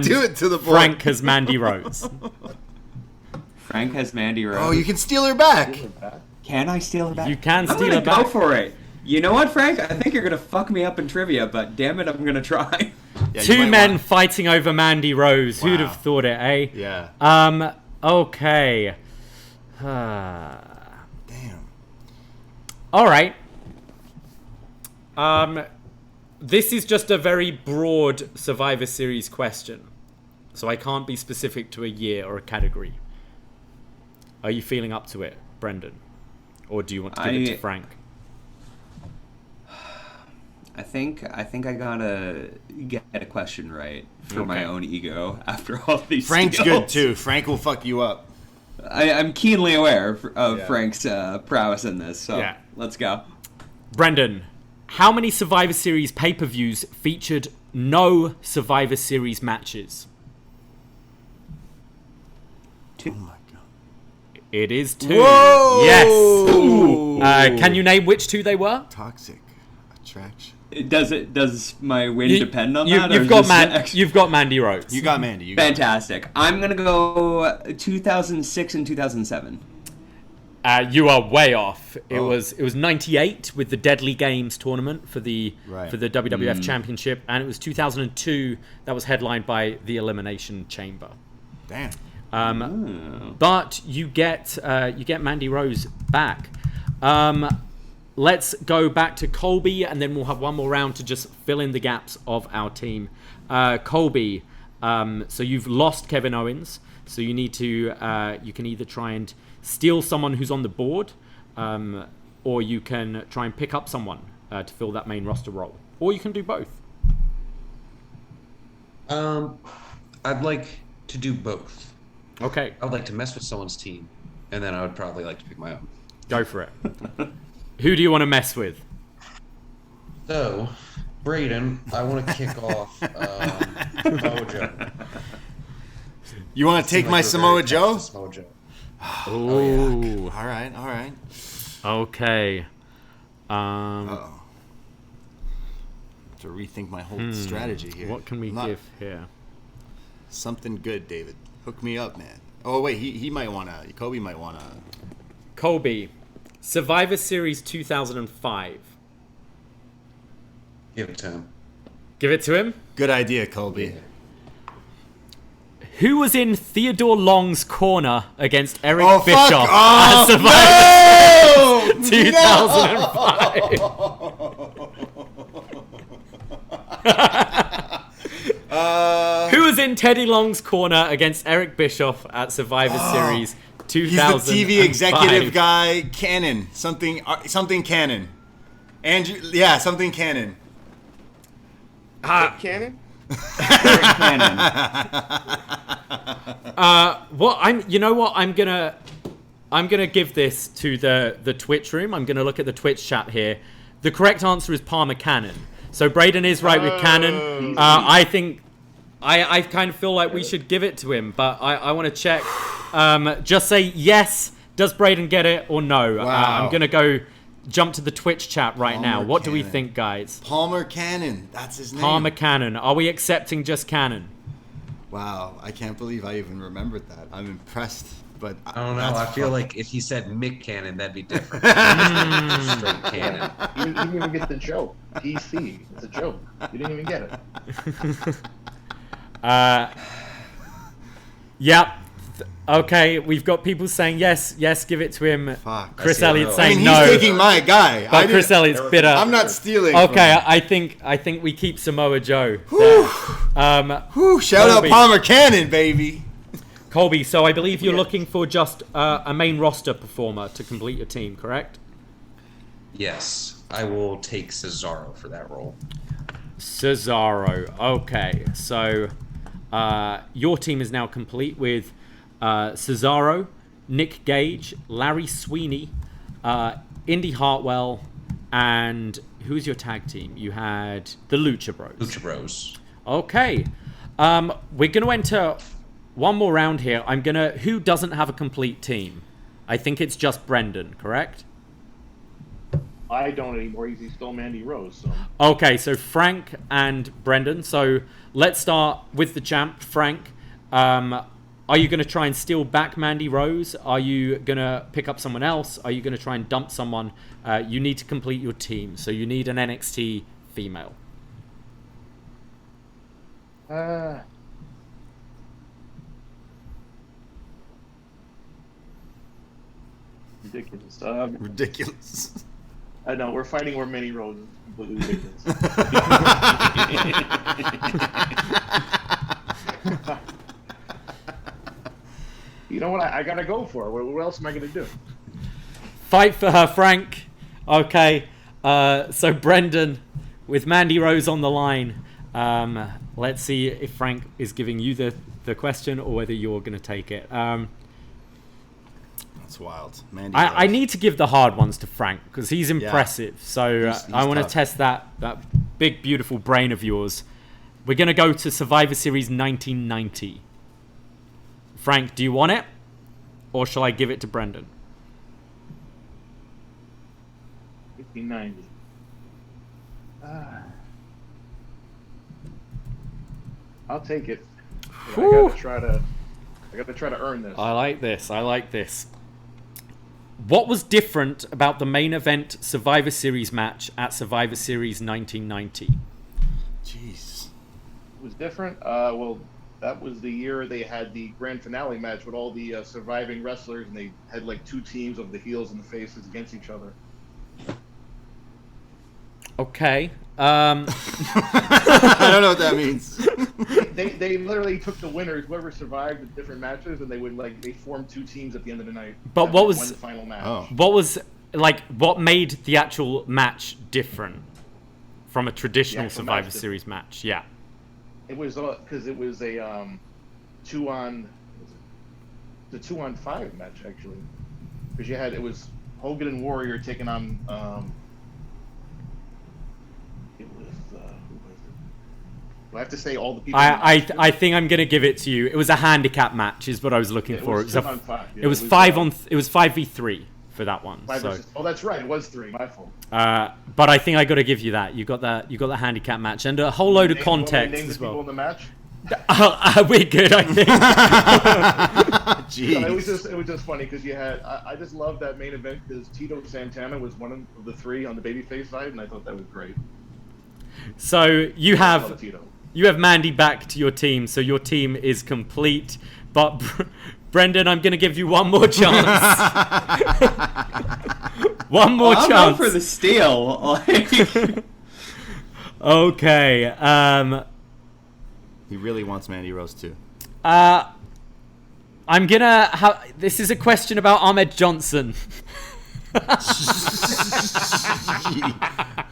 do it to the boy. Frank has Mandy Rose. Frank has Mandy Rose. Oh, you can steal her back. Can I steal her back? You can I'm steal gonna her back. go for it. You know what, Frank? I think you're gonna fuck me up in trivia, but damn it, I'm gonna try. Yeah, you Two might men want- fighting over Mandy Rose. Who'd Wow. have thought it, eh? Yeah. Okay. Damn. All right. This is just a very broad Survivor Series question, so I can't be specific to a year or a category. Are you feeling up to it, Brendan? Or do you want to give it to Frank? I think I gotta get a question right for my Okay. own ego after all these. Frank's steals. good too. Frank will fuck you up. I'm keenly aware of Yeah. Frank's prowess in this, so Yeah. let's go. Brendan, how many Survivor Series pay-per-views featured no Survivor Series matches? Oh my god. It is 2. Whoa! Yes. Can you name which 2 they were? Toxic attraction. Does my win depend on that? You've got Mandy Rose. You got Mandy. Fantastic. I'm gonna go 2006 and 2007. You are way off. It was 98 with the Deadly Games tournament for the WWF Championship, and it was 2002 that was headlined by the Elimination Chamber. Damn. But you get Mandy Rose back. Let's go back to Colby, and then we'll have one more round to just fill in the gaps of our team. Colby, so you've lost Kevin Owens, so you need to you can either try and steal someone who's on the board, or you can try and pick up someone to fill that main roster role, or you can do both. I'd like to do both. Okay. I'd like to mess with someone's team, and then I would probably like to pick my own. Go for it. Who do you want to mess with? So, Braden, I want to kick off Samoa Joe. You want to take my Samoa Joe? Samoa Joe. Ooh. All right. Okay. Uh-oh. Have to rethink my whole strategy here. What can we give here? Something good, David. Hook me up, man. Oh wait, he might wanna. Kobe might wanna. Colby, Survivor Series 2005. Give it to him. Give it to him. Good idea, Colby. Yeah. Who was in Theodore Long's corner against Eric Oh, Bischoff fuck at off. Survivor Series 2005? Who was in Teddy Long's corner against Eric Bischoff at Survivor Series 2005? He's the TV executive guy. Cannon. Something Cannon. Andrew. Yeah, something Cannon. Cannon? Eric Cannon. I'm gonna give this to the Twitch room. I'm gonna look at the Twitch chat here. The correct answer is Palmer Cannon. So Braden is right with Cannon. I think I kind of feel like we should give it to him, but I want to check. Just say yes. Does Braden get it or no? Wow. I'm gonna go jump to the Twitch chat right now. Palmer What do we Cannon. think, guys? Palmer Cannon. That's his name. Palmer Cannon. Are we accepting just Cannon? Wow, I can't believe I even remembered that. I'm impressed, but I don't know. I feel like if he said Mick Cannon, that'd be different. Straight Cannon. You didn't even get the joke. PC. It's a joke. You didn't even get it. Yep. Okay, we've got people saying yes, give it to him. Fuck. Chris I Elliott's see. I saying mean, no. he's taking my guy. But Chris Elliott's bitter. I'm not stealing. Okay, from him. I think we keep Samoa Joe. There. Whew, shout Colby. out Palmer Cannon, baby. Colby, so I believe you're looking for just a main roster performer to complete your team, correct? Yes, I will take Cesaro for that role. Cesaro. Okay, so your team is now complete with Cesaro, Nick Gage, Larry Sweeney, Indy Hartwell, and who's your tag team? You had the Lucha Bros. Lucha Bros. Okay. We're going to enter one more round here. Who doesn't have a complete team? I think it's just Brendan, correct? I don't anymore. He's still Mandy Rose. So. Okay, so Frank and Brendan. So let's start with the champ, Frank. Are you going to try and steal back Mandy Rose? Are you going to pick up someone else? Are you going to try and dump someone? You need to complete your team. So you need an NXT female. Ridiculous. Ridiculous. I know, we're fighting where many roses. Completely ridiculous. You know what? I gotta go for it. What else am I gonna do? Fight for her, Frank. Okay. So Brendan, with Mandy Rose on the line, let's see if Frank is giving you the question or whether you're going to take it. That's wild. Mandy I Rose. need to give the hard ones to Frank because he's impressive. So He's I want to tough. test that big, beautiful brain of yours. We're going to go to Survivor Series 1990. Frank, do you want it? or shall I give it to Brendan? 1590. I'll take it. I gotta try to earn this. I like this. What was different about the main event Survivor Series match at Survivor Series 1990? Jeez. It was different. Well, that was the year they had the grand finale match with all the surviving wrestlers, and they had like two teams of the heels and the faces against each other. Okay. I don't know what that means. They literally took the winners, whoever survived the different matches, and they formed two teams at the end of the night. But what was won the final match? Oh. What made the actual match different from a traditional actual Survivor match Series match? Yeah. It was because it was a 2-on 5 match actually, because it was Hogan and Warrior taking on it was who was it? Do I have to say all the people? I think I'm gonna give it to you. It was a handicap match, is what I was looking for. It was 2-on-5. Yeah, it was 5v3 for that one. That's right. It was 3. My fault. But I think I got to give you that. You got the handicap match and a whole load of context as well. People in the match? We're good, I think. Jeez. No, it was just funny because you had. I just love that main event because Tito Santana was one of the 3 on the babyface side, and I thought that was great. So you I love have Tito. Mandy back to your team, so your team is complete. But Brendan, I'm going to give you one more chance. One more chance. I'll go for the steal. Okay. He really wants Mandy Rose too. I'm gonna. This is a question about Ahmed Johnson.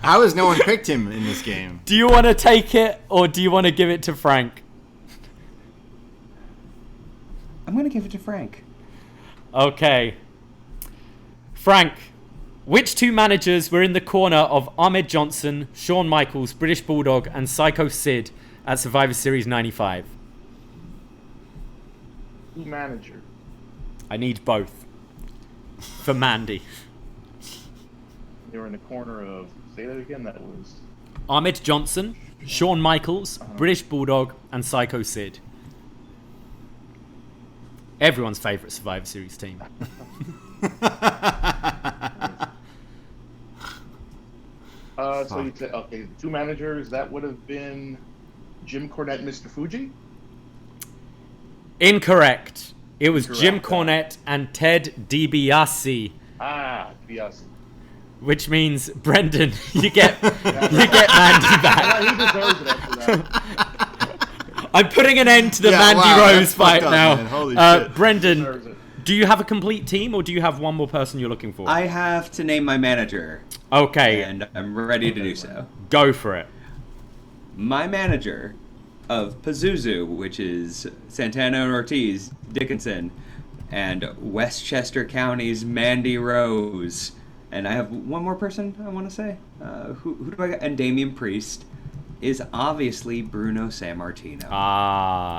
How has no one picked him in this game? Do you want to take it or do you want to give it to Frank? I'm going to give it to Frank. Okay. Frank, which 2 managers were in the corner of Ahmed Johnson, Shawn Michaels, British Bulldog, and Psycho Sid at Survivor Series 95? Manager. I need both. For Mandy. They were in the corner of. Say that again. That was Ahmed Johnson, Shawn Michaels, British Bulldog, and Psycho Sid. Everyone's favourite Survivor Series team. So you say okay, 2 managers. That would have been Jim Cornette and Mr. Fuji. Incorrect. It was Correct. Jim Cornette and Ted DiBiase. DiBiase. Which means, Brendan, you get Mandy back. He deserves it after that. I'm putting an end to the Mandy wow, Rose fight up, now. man. Holy shit. Brendan, Deserves it. do you have a complete team or do you have one more person you're looking for? I have to name my manager, Okay, and I'm ready to do so. go for it. My manager of Pazuzu, which is Santana and Ortiz, Dickinson, and Westchester County's Mandy Rose. And I have one more person I want to say. Who do I got? And Damian Priest is obviously Bruno Sammartino.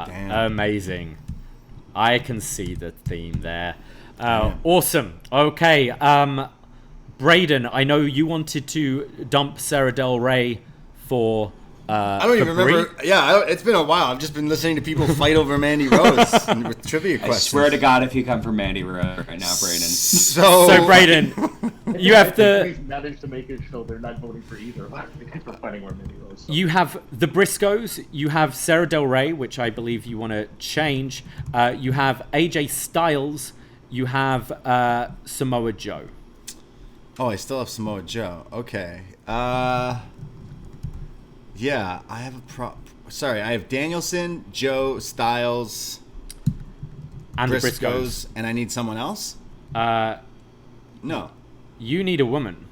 Damn. Amazing. I can see the theme there. Awesome. Okay, Braden, I know you wanted to dump Sarah Del Rey for I don't even remember. Yeah, it's been a while. I've just been listening to people fight over Mandy Rose with trivia questions. I swear to God, if you come for Mandy Rose right now, Braden. So Braden, you have We've managed to make it so they're not voting for either. People fighting over Mandy Rose. So. You have the Briscoes, you have Sarah Del Rey, which I believe you want to change. You have AJ Styles, you have Samoa Joe. Oh, I still have Samoa Joe. Okay. Yeah, I have I have Danielson, Joe, Styles, And the Briscoes, Briscoes. and I need someone else? No. You need a woman.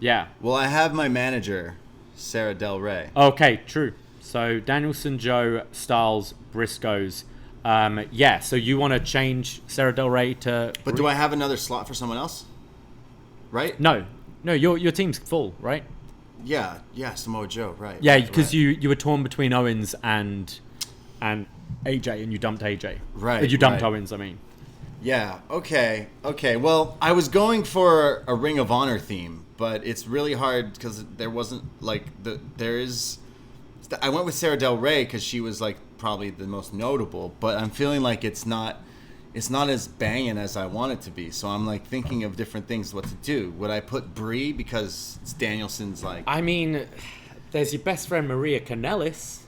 Yeah. Well, I have my manager, Sarah Del Rey. Okay, true. So Danielson, Joe, Styles, Briscoes. Yeah, so you want to change Sarah Del Rey to... But do I have another slot for someone else? Right? No, your team's full, right? Yeah, Samoa Joe, right. Yeah, because you were torn between Owens and AJ, and you dumped AJ. Right, You dumped right. Owens, I mean. Yeah. Okay. Well, I was going for a Ring of Honor theme, but it's really hard because there wasn't like there is. I went with Sarah Del Rey because she was like probably the most notable, but I'm feeling like it's not as banging as I want it to be. So I'm like thinking of different things what to do. Would I put Brie because it's Danielson's like? I mean, there's your best friend Maria Kanellis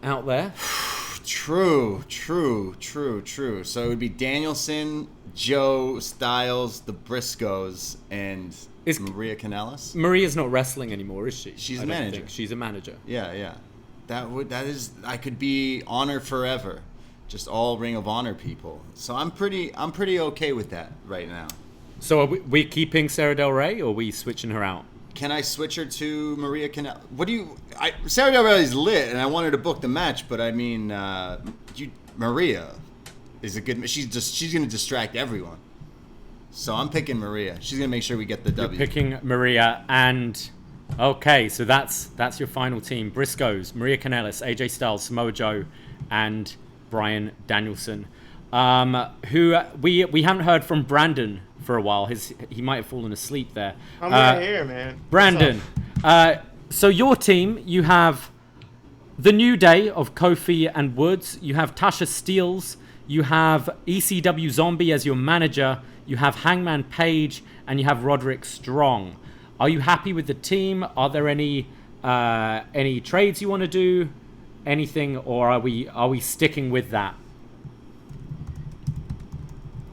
out there. True. So it would be Danielson, Joe Styles, the Briscoes, and Maria Kanellis. Maria's not wrestling anymore, is she? She's a manager. She's a manager. Yeah. That is. I could be Honor forever, just all Ring of Honor people. So I'm pretty okay with that right now. So are we keeping Sarah Del Rey, or are we switching her out? Can I switch her to Maria Kanellis? Sarah Del Rey is lit, and I wanted to book the match, but I mean, Maria is a good. She's going to distract everyone. So I'm picking Maria. She's going to make sure we get the W. You're picking Maria, and okay, so that's your final team: Briscoes, Maria Kanellis, AJ Styles, Samoa Joe, and Bryan Danielson. Who we haven't heard from Brandon for a while. He might have fallen asleep there. I'm right here, man. Brandon, so your team, you have the New Day of Kofi and Woods. You have Tasha Steelz. You have ECW Zombie as your manager. You have Hangman Page, and you have Roderick Strong. Are you happy with the team? Are there any trades you want to do? Anything, or are we sticking with that?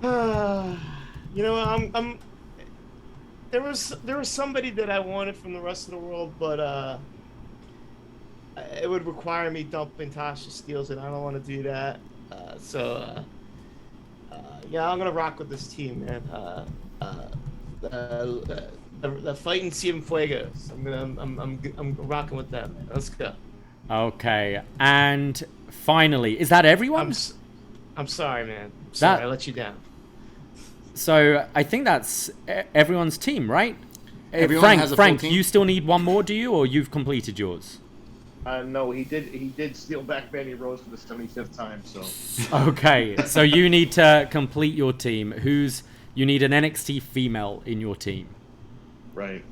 You know, I'm. There was somebody that I wanted from the rest of the world, but it would require me dumping Tasha Steelz, and I don't want to do that. Yeah, I'm gonna rock with this team, man. The fighting Cienfuegos. I'm rocking with them, man. Let's go. Okay, and finally, is that everyone? I'm sorry, man. Sorry, I let you down. So I think that's everyone's team, right? Everyone has a full Frank, team? you still need one more, do you, or you've completed yours? No, he did steal back Mandy Rose for the 75th time. So Okay, so you need to complete your team. You need an NXT female in your team. right.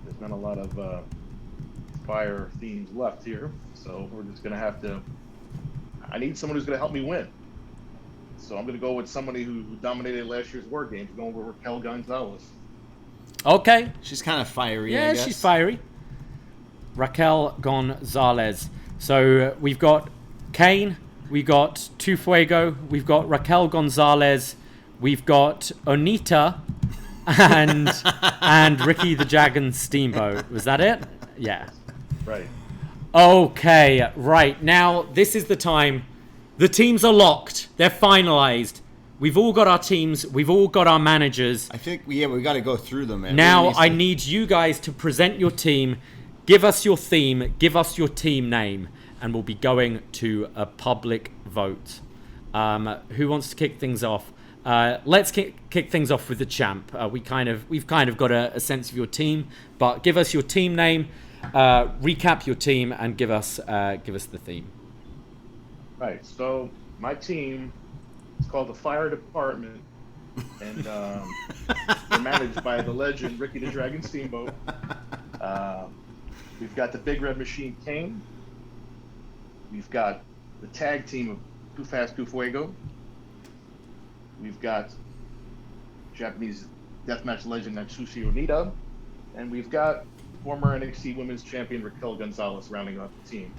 There's not a lot of fire themes left here, so we're just gonna have to. I need someone who's gonna help me win. So I'm gonna go with somebody who dominated last year's War Games. I'm going with Raquel Gonzalez. Okay, She's kind of fiery. yeah, I guess. she's fiery. Raquel Gonzalez. So we've got Kane, we've got Tufuego, we've got Raquel Gonzalez, we've got Onita, and Ricky the Dragon Steamboat. Was that it? Yeah. Right. Okay, right. Now, this is the time. The teams are locked. They're finalized. We've all got our teams. We've all got our managers. I think we got to go through them. Man. Now, Really I need you guys to present your team. Give us your theme. Give us your team name. And we'll be going to a public vote. Who wants to kick things off? Let's kick things off with the champ. We've kind of got a sense of your team, but give us your team name, recap your team, and give us the theme. Right. So my team is called the Fire Department, and they're managed by the legend Ricky the Dragon Steamboat. We've got the Big Red Machine Kane. We've got the tag team of Too Fast, Too Fuego. We've got Japanese deathmatch legend Natsushi Onita. And we've got former NXT Women's Champion Raquel Gonzalez rounding out the team.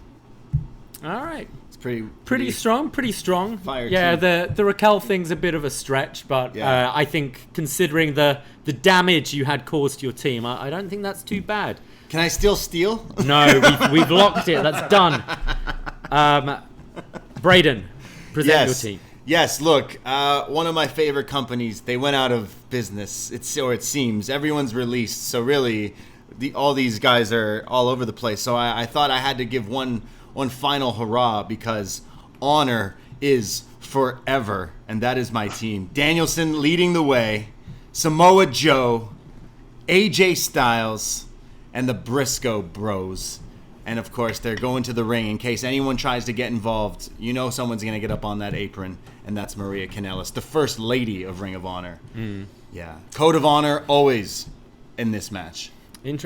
All right. It's pretty Pretty strong. Fire yeah, team. the Raquel thing's a bit of a stretch, but Yeah. I think considering the damage you had caused to your team, I don't think that's too bad. Can I still steal? No, we've locked it. That's done. Braden, present your team. Yes, look, one of my favorite companies, they went out of business. It seems. Everyone's released, so really, all these guys are all over the place. So I thought I had to give one final hurrah because honor is forever, and that is my team. Danielson leading the way, Samoa Joe, AJ Styles, and the Briscoe Bros. And of course, they're going to the ring in case anyone tries to get involved. You know someone's going to get up on that apron, and that's Maria Kanellis, the first lady of Ring of Honor. Yeah. Code of Honor always in this match.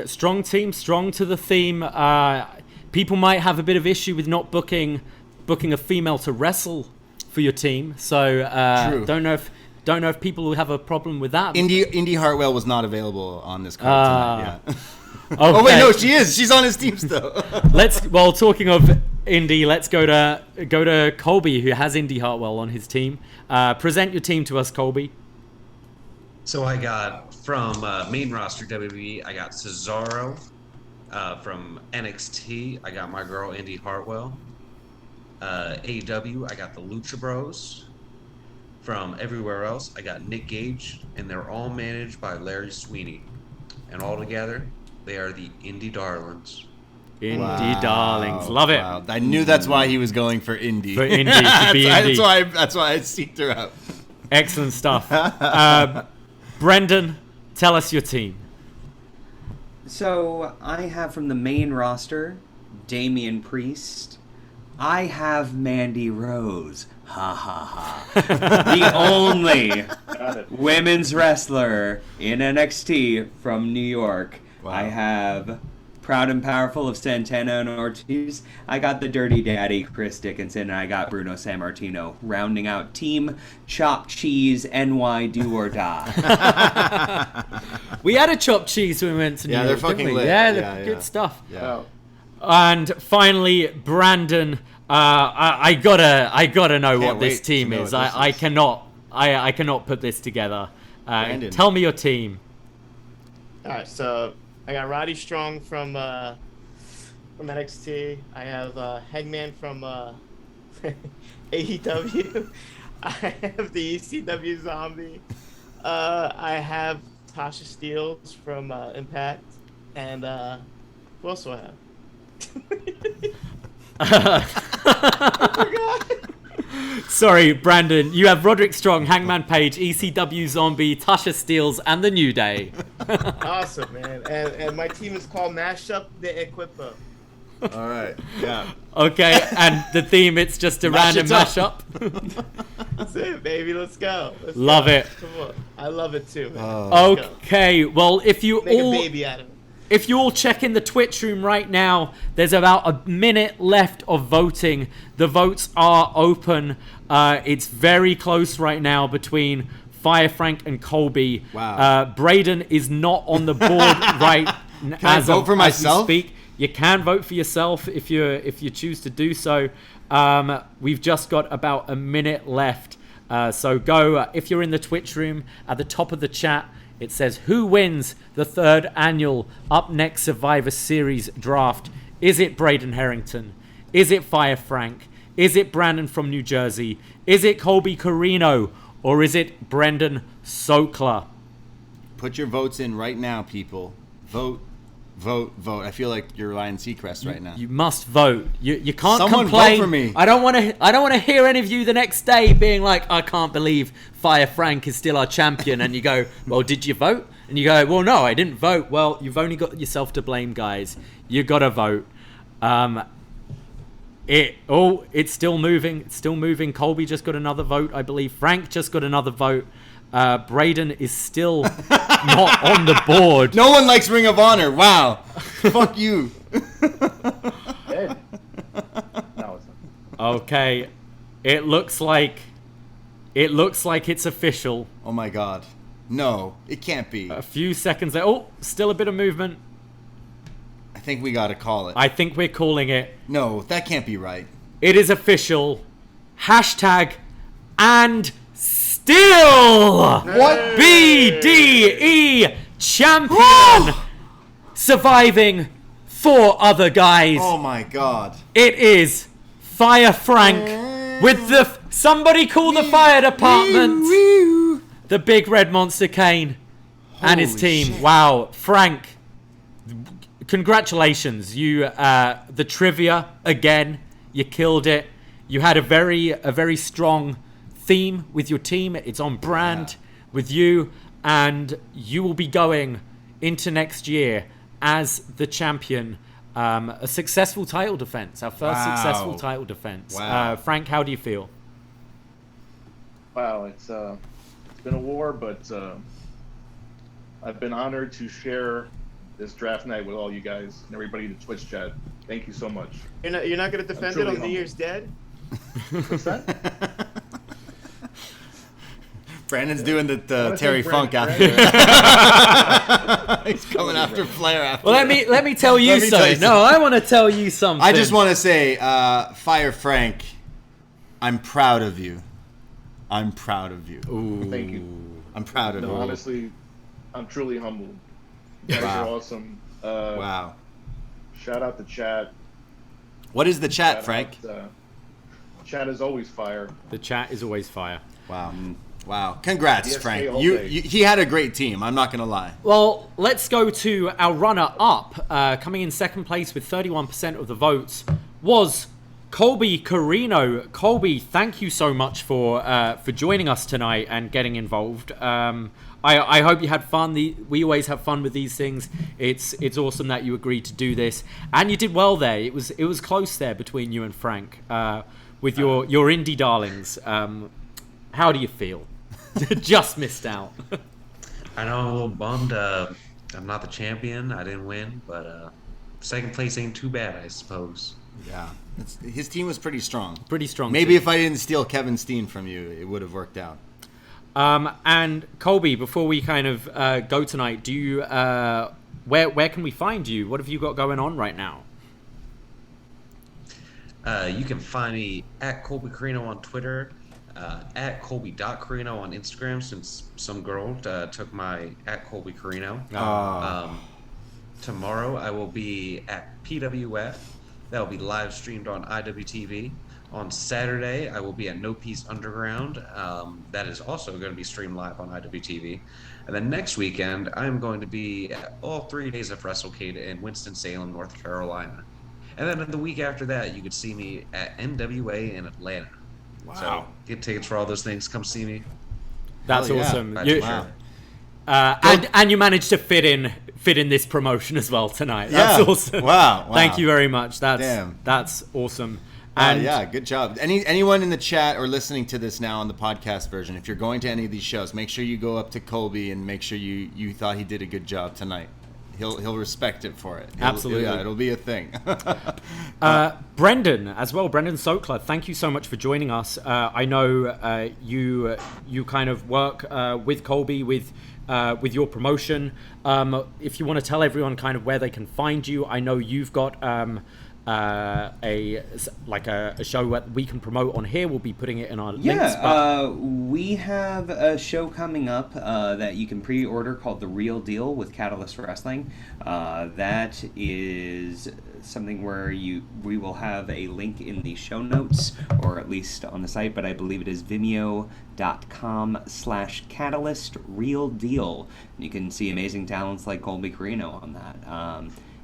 Strong team, strong to the theme. People might have a bit of issue with not booking a female to wrestle for your team. So don't know if people will have a problem with that. Indy Hartwell was not available on this card tonight. Yeah. Okay. Oh wait, no, she is. She's on his team still. Talking of Indy, let's go to Colby, who has Indy Hartwell on his team. Present your team to us, Colby. So I got from main roster WWE, I got Cesaro. From NXT, I got my girl Indy Hartwell. AEW, I got the Lucha Bros. From everywhere else, I got Nick Gage, and they're all managed by Larry Sweeney. And all together, they are the Indie Darlings. Indie Darlings, love it. Wow. I knew that's why he was going for Indy. For Indy, to be Indy. That's why I seeked her out. Excellent stuff. Brendan, tell us your team. So I have from the main roster, Damian Priest. I have Mandy Rose. Ha ha ha. The only women's wrestler in NXT from New York. Wow. I have Proud and Powerful of Santana and Ortiz. I got the Dirty Daddy, Chris Dickinson, and I got Bruno Sammartino, rounding out Team Chopped Cheese NY Do or Die. We had a chopped cheese when we went to New York, they're fucking didn't we? lit. Yeah, Yeah, they're good stuff. Yeah. And finally, Brandon, I gotta know what this wait team to know is. what this I is. cannot put this together. Brandon. Tell me your team. All right, so I got Roddy Strong from NXT. I have Hangman from AEW. I have the ECW Zombie. I have Tasha Steelz from Impact. And who else do I have? Sorry, Brandon. You have Roderick Strong, Hangman Page, ECW Zombie, Tasha Steelz, and The New Day. Awesome, man. And my team is called Mashup de Equipo. All right. Yeah. Okay, and the theme, it's just a Mash random it up. mashup. That's it, baby. Let's go. Love it. Come on. I love it too, man. Oh. Let's go. Okay, well, if you Make all... a baby out of it. If you all check in the Twitch room right now, there's about a minute left of voting. The votes are open. It's very close right now between Fire Frank and Colby. Wow. Braden is not on the board right I vote for myself? as we speak. You can vote for yourself if you choose to do so. We've just got about a minute left. So go, if you're in the Twitch room, at the top of the chat, it says, who wins the 3rd annual upNXT Survivor Series draft? Is it Braden Herrington? Is it Fire Frank? Is it Brandon from New Jersey? Is it Colby Carino? Or is it Brendan Sokler? Put your votes in right now, people. Vote. Vote, vote. I feel like you're Ryan Seacrest right now. You must vote. You can't Someone complain. vote for me. I don't want to hear any of you the next day being like, I can't believe Fire Frank is still our champion. And you go, well, did you vote? And you go, well, no, I didn't vote. Well, you've only got yourself to blame, guys. You got to vote. It's still moving. It's still moving. Colby just got another vote, I believe. Frank just got another vote. Braden is still not on the board. No one likes Ring of Honor. Wow. Fuck you. Ed. No, it's not. Okay, it looks like it's official. Oh my god. No, it can't be. A few seconds there. Oh, still a bit of movement. I think we gotta call it. I think we're calling it. No, that can't be right. It is official. Hashtag and still What? BDE champion, surviving 4 other guys. Oh my god. It is Fire Frank with the somebody call the fire department. The big red monster Kane and his Holy team. shit. Wow, Frank, congratulations. You the trivia again. You killed it. You had a very strong theme with your team. It's on brand with you, and you will be going into next year as the champion. A successful title defense. Our first Wow. successful title defense. Wow. Frank, how do you feel? Wow, it's been a war, but I've been honored to share this draft night with all you guys and everybody in the Twitch chat. Thank you so much. You're not going to defend it truly on New humbled. Year's Dead? What's that? Brandon's doing the wanna Terry say Funk Brandon. after. He's coming after Flair after. Well, let me tell you Let me tell something. you No, I want to tell you something. I just want to say, Fire Frank, I'm proud of you. I'm proud of you. Ooh. Thank you. I'm proud of No, you. honestly, I'm truly humbled. You guys Wow. are awesome. Wow. Shout out the chat. What is the chat, Shout Frank? out, chat is always fire. The chat is always fire. Wow. Wow. Congrats, DSK Frank. all You, day. he had a great team. I'm not going to lie. Well, let's go to our runner-up. Coming in second place with 31% of the votes was Colby Carino. Colby, thank you so much for joining us tonight and getting involved. I hope you had fun. We always have fun with these things. It's awesome that you agreed to do this, and you did well there. It was close there between you and Frank with your indie darlings. How do you feel? Just missed out. I know I'm a little bummed. I'm not the champion. I didn't win, but second place ain't too bad, I suppose. Yeah. His team was pretty strong. Pretty strong. Maybe team. if I didn't steal Kevin Steen from you, it would have worked out. And Colby, before we kind of go tonight, do you where can we find you? What have you got going on right now? You can find me at Colby Carino on Twitter, at Colby.Carino on Instagram, since some girl took my at Colby Carino. Tomorrow I will be at PWF. That will be live streamed on IWTV. On Saturday, I will be at No Peace Underground. That is also going to be streamed live on IWTV. And then next weekend, I'm going to be at all 3 days of WrestleCade in Winston-Salem, North Carolina. And then the week after that, you could see me at NWA in Atlanta. Wow. So get tickets for all those things. Come see me. That's Hell yeah. awesome. That's You- for sure. and you managed to fit in this promotion as well tonight. That's Yeah. awesome. Wow. Thank you very much. Damn. That's awesome. And yeah, good job. Anyone in the chat or listening to this now on the podcast version, if you're going to any of these shows, make sure you go up to Colby and make sure you thought he did a good job tonight. He'll respect it for it. Absolutely. Yeah, it'll be a thing. Brendan as well, Brendan Sokler, thank you so much for joining us. I know you kind of work with Colby with your promotion. If you want to tell everyone kind of where they can find you, I know you've got a show that we can promote on here. We'll be putting it in our links. We have a show coming up that you can pre-order called The Real Deal with Catalyst Wrestling. That is something where we will have a link in the show notes, or at least on the site, but I believe it is vimeo.com/Catalyst Real Deal. You can see amazing talents like Colby Carino on that.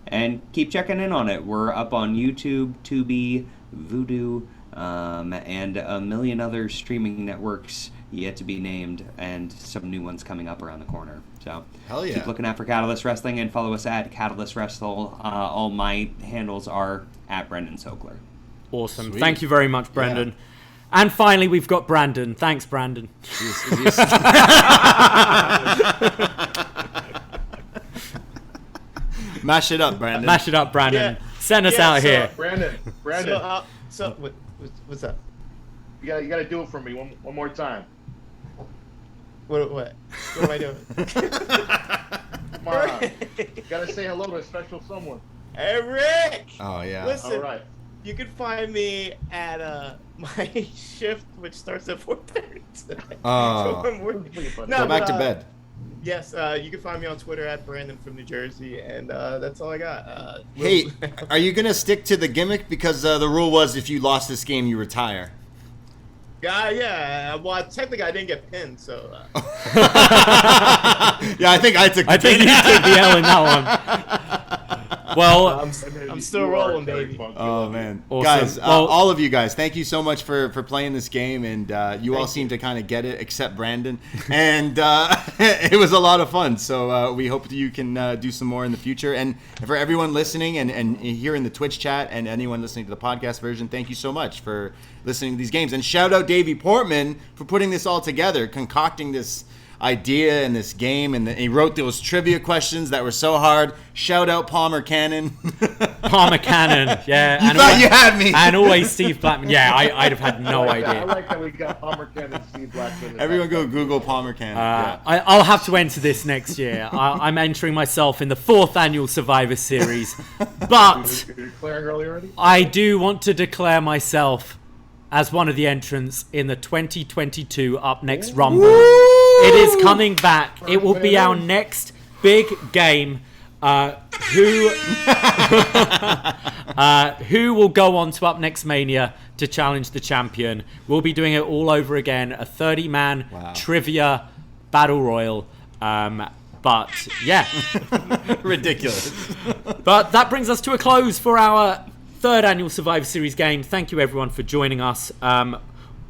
And keep checking in on it. We're up on YouTube, Tubi, Vudu, and a million other streaming networks yet to be named, and some new ones coming up around the corner. So Hell yeah. keep looking out for Catalyst Wrestling and follow us at Catalyst Wrestle. All my handles are at Brendan Sokler. Awesome. Sweet. Thank you very much, Brendan. And finally, we've got Brandon. Thanks, Brandon. Mash it up, Brandon. Mash it up, Brandon. Yeah. Send us Yeah, out so- here. Brandon, What's up? you gotta do it for me one more time. What am I doing? Come on. You gotta say hello to a special someone. Hey, Rick! Oh, yeah. Listen, All right. you can find me at my shift, which starts at 4:30 today. Oh. So I'm working. Go Go back to bed. Yes, you can find me on Twitter at Brandon from New Jersey, and that's all I got. Hey, are you going to stick to the gimmick? Because the rule was if you lost this game, you retire. Yeah. Well, technically, I didn't get pinned, so. Yeah, I think I took the I think pin. you took the L in that one. Well, I'm still rolling, baby. Oh man, Awesome. guys, Well- all of you guys, thank you so much for playing this game, and you all seem to kind of get it, except Brandon, and it was a lot of fun. So we hope that you can do some more in the future. And for everyone listening and here in the Twitch chat, and anyone listening to the podcast version, thank you so much for listening to these games. And shout out Davie Portman for putting this all together, concocting this idea and this game, and he wrote those trivia questions that were so hard. Shout out Palmer Cannon. Palmer Cannon, yeah. You thought you had me. And always Steve Blackman. Yeah, I'd have had no I idea. like that we got Palmer Cannon, Steve Blackman. Everyone go Google Palmer Cannon. I'll have to enter this next year. I'm entering myself in the 4th annual Survivor Series. But You're declaring early already? I do want to declare myself as one of the entrants in the 2022 upNXT Rumble. It is coming back. It will be our next big game. Who will go on to upNXT Mania to challenge the champion? We'll be doing it all over again. A 30-man trivia battle royal. But yeah, Ridiculous. But that brings us to a close for our 3rd annual Survivor Series game. Thank you everyone for joining us.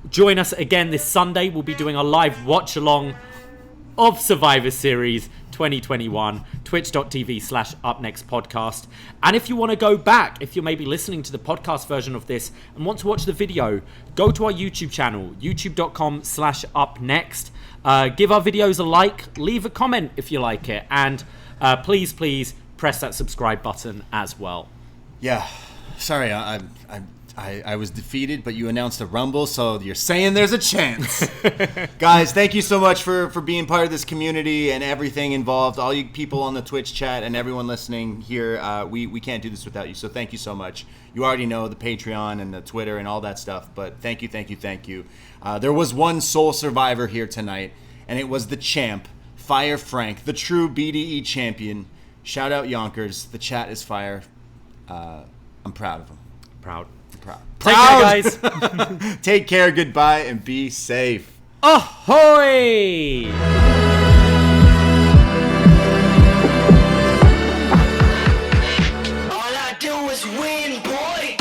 Join us again this Sunday. We'll be doing a live watch along of Survivor Series 2021, twitch.tv/upnextpodcast. And if you want to go back, if you're maybe listening to the podcast version of this and want to watch the video, go to our YouTube channel, youtube.com/upnext. Give our videos a like, leave a comment if you like it, and please press that subscribe button as well. Yeah, sorry, I was defeated, but you announced a Rumble, so you're saying there's a chance. Guys, thank you so much for being part of this community and everything involved. All you people on the Twitch chat and everyone listening here, we can't do this without you, so thank you so much. You already know the Patreon and the Twitter and all that stuff, but thank you. There was one sole survivor here tonight, and it was the champ, Fire Frank, the true BDE champion. Shout out Yonkers. The chat is fire. I'm proud of him. Proud. Take care, guys. Take care, goodbye, and be safe. Ahoy! All I do is win, boy.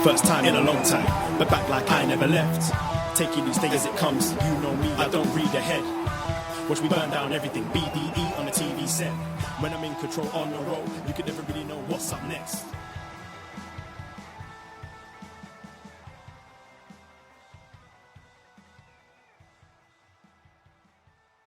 First time in a long time, but back like I never left. Taking each day as it comes, you know me, I don't read ahead. Watch me burn down everything, BDE on the TV set. When I'm in control on the road, you could never really know what's up next.